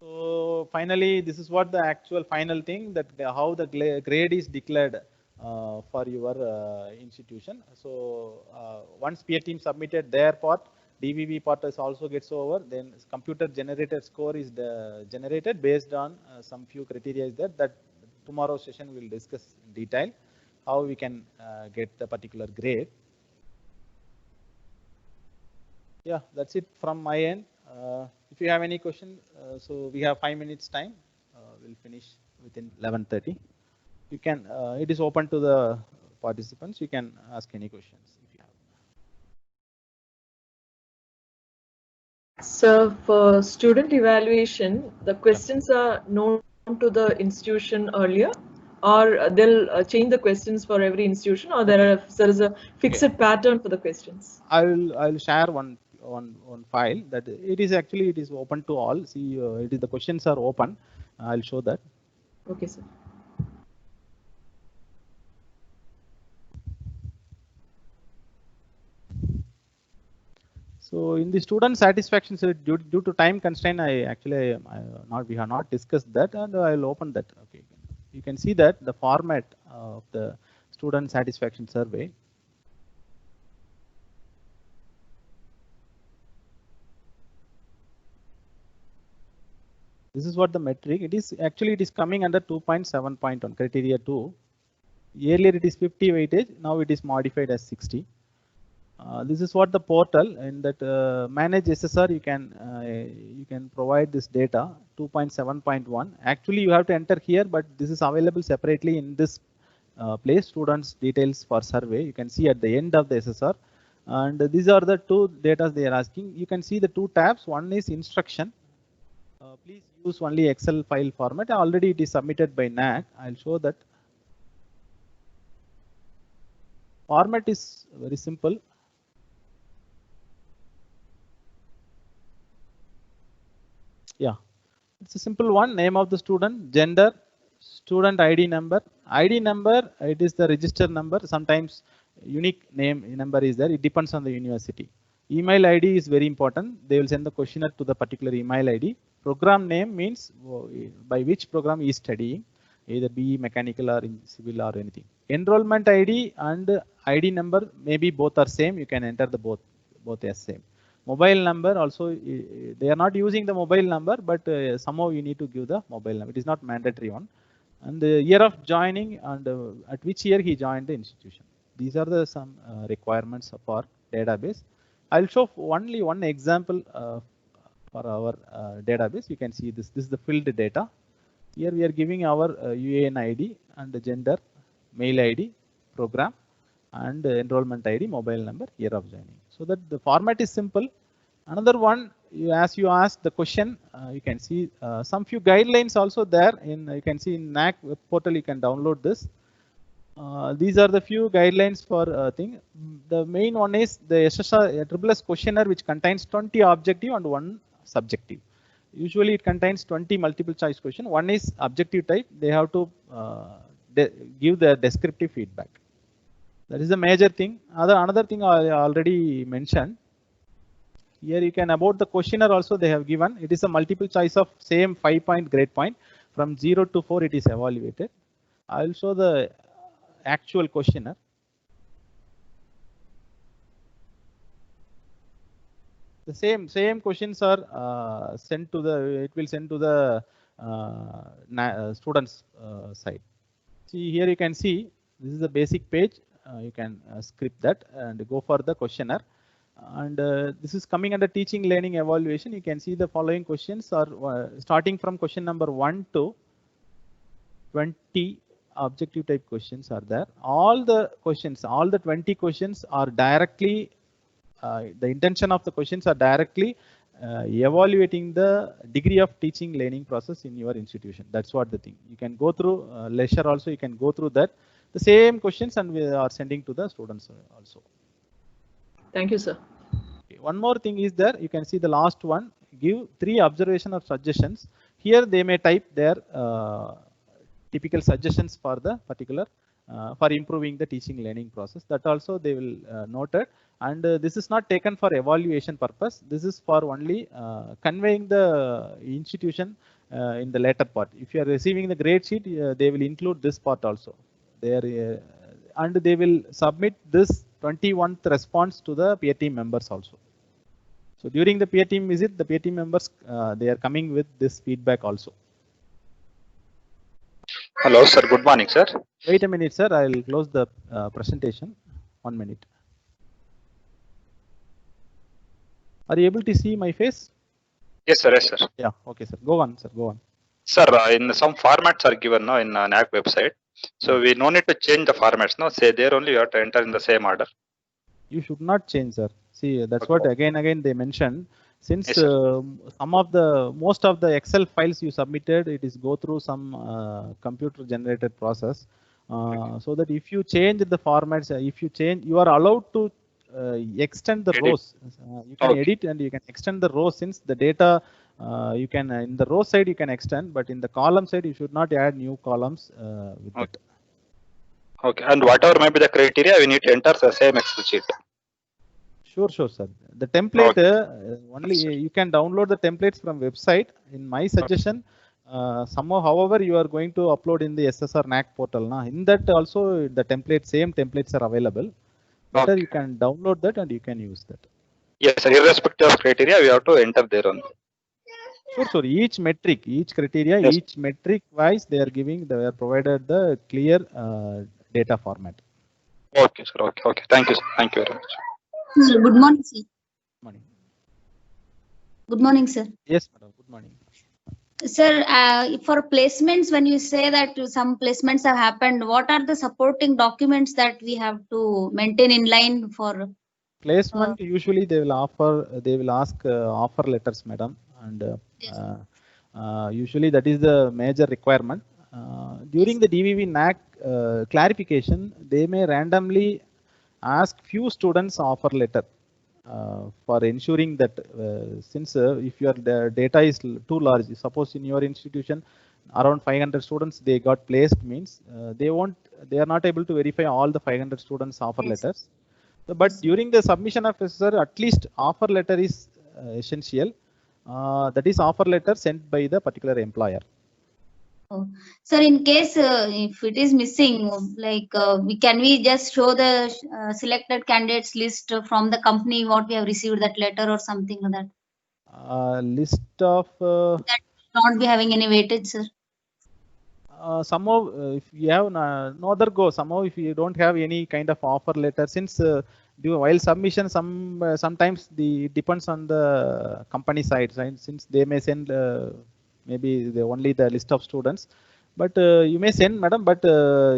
So finally, this is what the actual final thing, that how the grade is declared for your institution. So once peer team submitted their part, DVB part is also gets over. Then computer generated score is generated based on some few criteria is there. That tomorrow's session we will discuss in detail how we can get the particular grade. Yeah, that's it from my end. If you have any question, so we have 5 minutes time. We'll finish within 11:30. You can. It is open to the participants. You can ask any questions if you have. So for student evaluation, the questions are known to the institution earlier, or they'll change the questions for every institution, or there is a fixed pattern for the questions. I'll share one file that it is open to all. See, the questions are open. I'll show that. Okay, sir. So in the student satisfaction, so due to time constraint, we have not discussed that, and I'll open that. Okay, you can see that the format of the student satisfaction survey. This is what the metric. It is coming under 2.7.1 criteria 2. Earlier it is 50 weightage. Now it is modified as 60. This is what the portal in that manage SSR. You can provide this data 2.7.1. Actually, you have to enter here, but this is available separately in this place. Students details for survey. You can see at the end of the SSR, and these are the two data they are asking. You can see the two tabs. One is instruction. Please use only Excel file format. Already it is submitted by NAAC. I'll show that. Format is very simple. Yeah, it's a simple one. Name of the student, gender, student ID number. ID number, it is the register number. Sometimes unique name number is there. It depends on the university. Email ID is very important. They will send the questionnaire to the particular email ID. Program name means by which program he is studying, either BE mechanical or in civil or anything. Enrollment ID and ID number, maybe both are same. You can enter the both as same. Mobile number also, they are not using the mobile number, but somehow you need to give the mobile number. It is not mandatory one. And the year of joining and at which year he joined the institution. These are the some requirements of our database. I'll show only one example for our database. You can see this. This is the filled data. Here we are giving our UAN ID and the gender, mail ID, program, and enrollment ID, mobile number, year of joining. So that the format is simple. Another one, as you ask the question, you can see some few guidelines also there. You can see in NAAC web portal, you can download this. These are the few guidelines for thing. The main one is the SSS questionnaire, which contains 20 objective and 1 subjective. Usually it contains 20 multiple choice question. One is objective type. They have to give the descriptive feedback. That is the major thing. Another thing I already mentioned. Here you can, about the questionnaire also they have given. It is a multiple choice of same 5-point grade point. From 0 to 4 it is evaluated. I will show the actual questionnaire. The same questions are sent to the, it will send to the students side. See, here you can see this is the basic page. You can script that and go for the questionnaire. And this is coming under teaching, learning, evaluation. You can see the following questions are starting from question number 1 to 20 objective type questions are there. All the questions, all the 20 questions are directly, the intention of the questions are directly evaluating the degree of teaching learning process in your institution. That's what the thing. You can go through leisure also, you can go through that. The same questions and we are sending to the students also. Thank you, sir. Okay. One more thing is there. You can see the last one. Give 3 observation or suggestions. Here they may type their typical suggestions for the particular for improving the teaching learning process. That also they will note it. And this is not taken for evaluation purpose. This is for only conveying the institution in the later part. If you are receiving the grade sheet, they will include this part also. There and they will submit this 21st response to the peer team members also. So during the peer team visit, the peer team members they are coming with this feedback also. Hello, sir. Good morning, sir. Wait a minute, sir. I will close the presentation. 1 minute. Are you able to see my face? Yes, sir. Yes, sir. Yeah. Okay, sir. Go on, sir. Go on. Sir, in some formats are given now in NAAC website. So we no need to change the formats. No, say there only you have to enter in the same order. You should not change, sir. See, that's okay. What again they mentioned. Since yes, most of the Excel files you submitted, it is go through some computer generated process. Okay. So that if you change the formats, if you change, you are allowed to extend the rows. You can edit and you can extend the rows, since the data you can in the row side you can extend, but in the column side you should not add new columns with it. Okay, and whatever may be the criteria, we need to enter the same Excel sheet. Sure, sir. The template only you can download the templates from website. In my suggestion, somehow, however, you are going to upload in the SSR NAAC portal. Na, in that also the same templates are available. Better you can download that and you can use that. Yes, sir. Irrespective of criteria, we have to enter there only. Sure. Each metric, each criteria, yes. Each metric wise, they are provided the clear data format. Okay, sir. Okay. Thank you, sir. Thank you very much. Sir, good morning, sir. Morning. Good morning, sir. Yes, madam. Good morning. Sir, for placements, when you say that some placements have happened, what are the supporting documents that we have to maintain in line for placement? Usually they will ask offer letters, madam, and yes. Usually that is the major requirement. During the DVV NAAC clarification, they may randomly ask few students offer letter for ensuring that since if your data is too large, suppose in your institution around 500 students they got placed means they are not able to verify all the 500 students offer Yes. letters. So, but during the submission of SSR, at least offer letter is essential. That is offer letter sent by the particular employer. Oh. Sir, in case if it is missing, like can we just show the selected candidates list from the company what we have received that letter or something like that? List of That not be having any weightage, sir. somehow if you have no other go, somehow if you don't have any kind of offer letter, since while submission sometimes it depends on the company side, right? Since they may send maybe only the list of students, but you may send, madam, but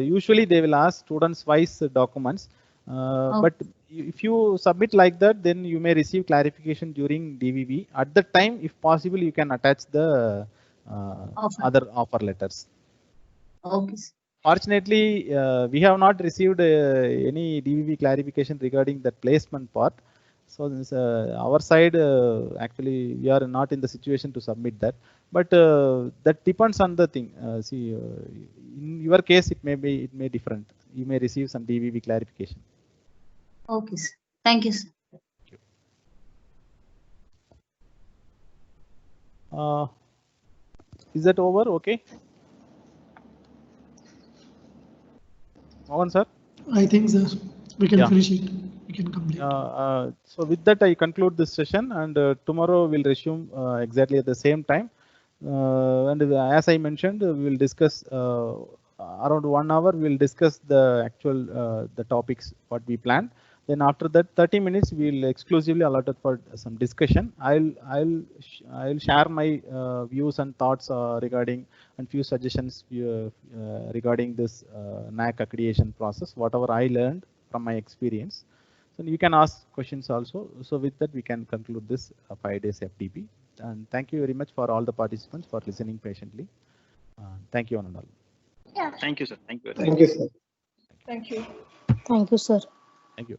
usually they will ask students wise documents. But if you submit like that, then you may receive clarification during DVV. At that time, if possible, you can attach the other offer letters. Okay. Sir. Fortunately, we have not received any DVV clarification regarding that placement part. So this, our side, actually, we are not in the situation to submit that. But that depends on the thing. See, in your case, it may different. You may receive some DVV clarification. Okay, sir. Thank you, sir. Is that over? Okay. Mohan, sir? I think, sir, we can Yeah. finish it. We can complete. So with that, I conclude this session, and tomorrow we'll resume exactly at the same time. And as I mentioned, we will discuss around 1 hour. We'll discuss the actual the topics what we planned. Then after that, 30 minutes we'll exclusively allotted for some discussion. I'll share my views and thoughts regarding and few suggestions regarding this NAC accreditation process. Whatever I learned from my experience. So you can ask questions also. So with that, we can conclude this 5 days FTP. And thank you very much for all the participants for listening patiently. Thank you, one and all. Thank you, sir. Thank you. Thank you, sir. Thank you. Thank you, sir. Thank you.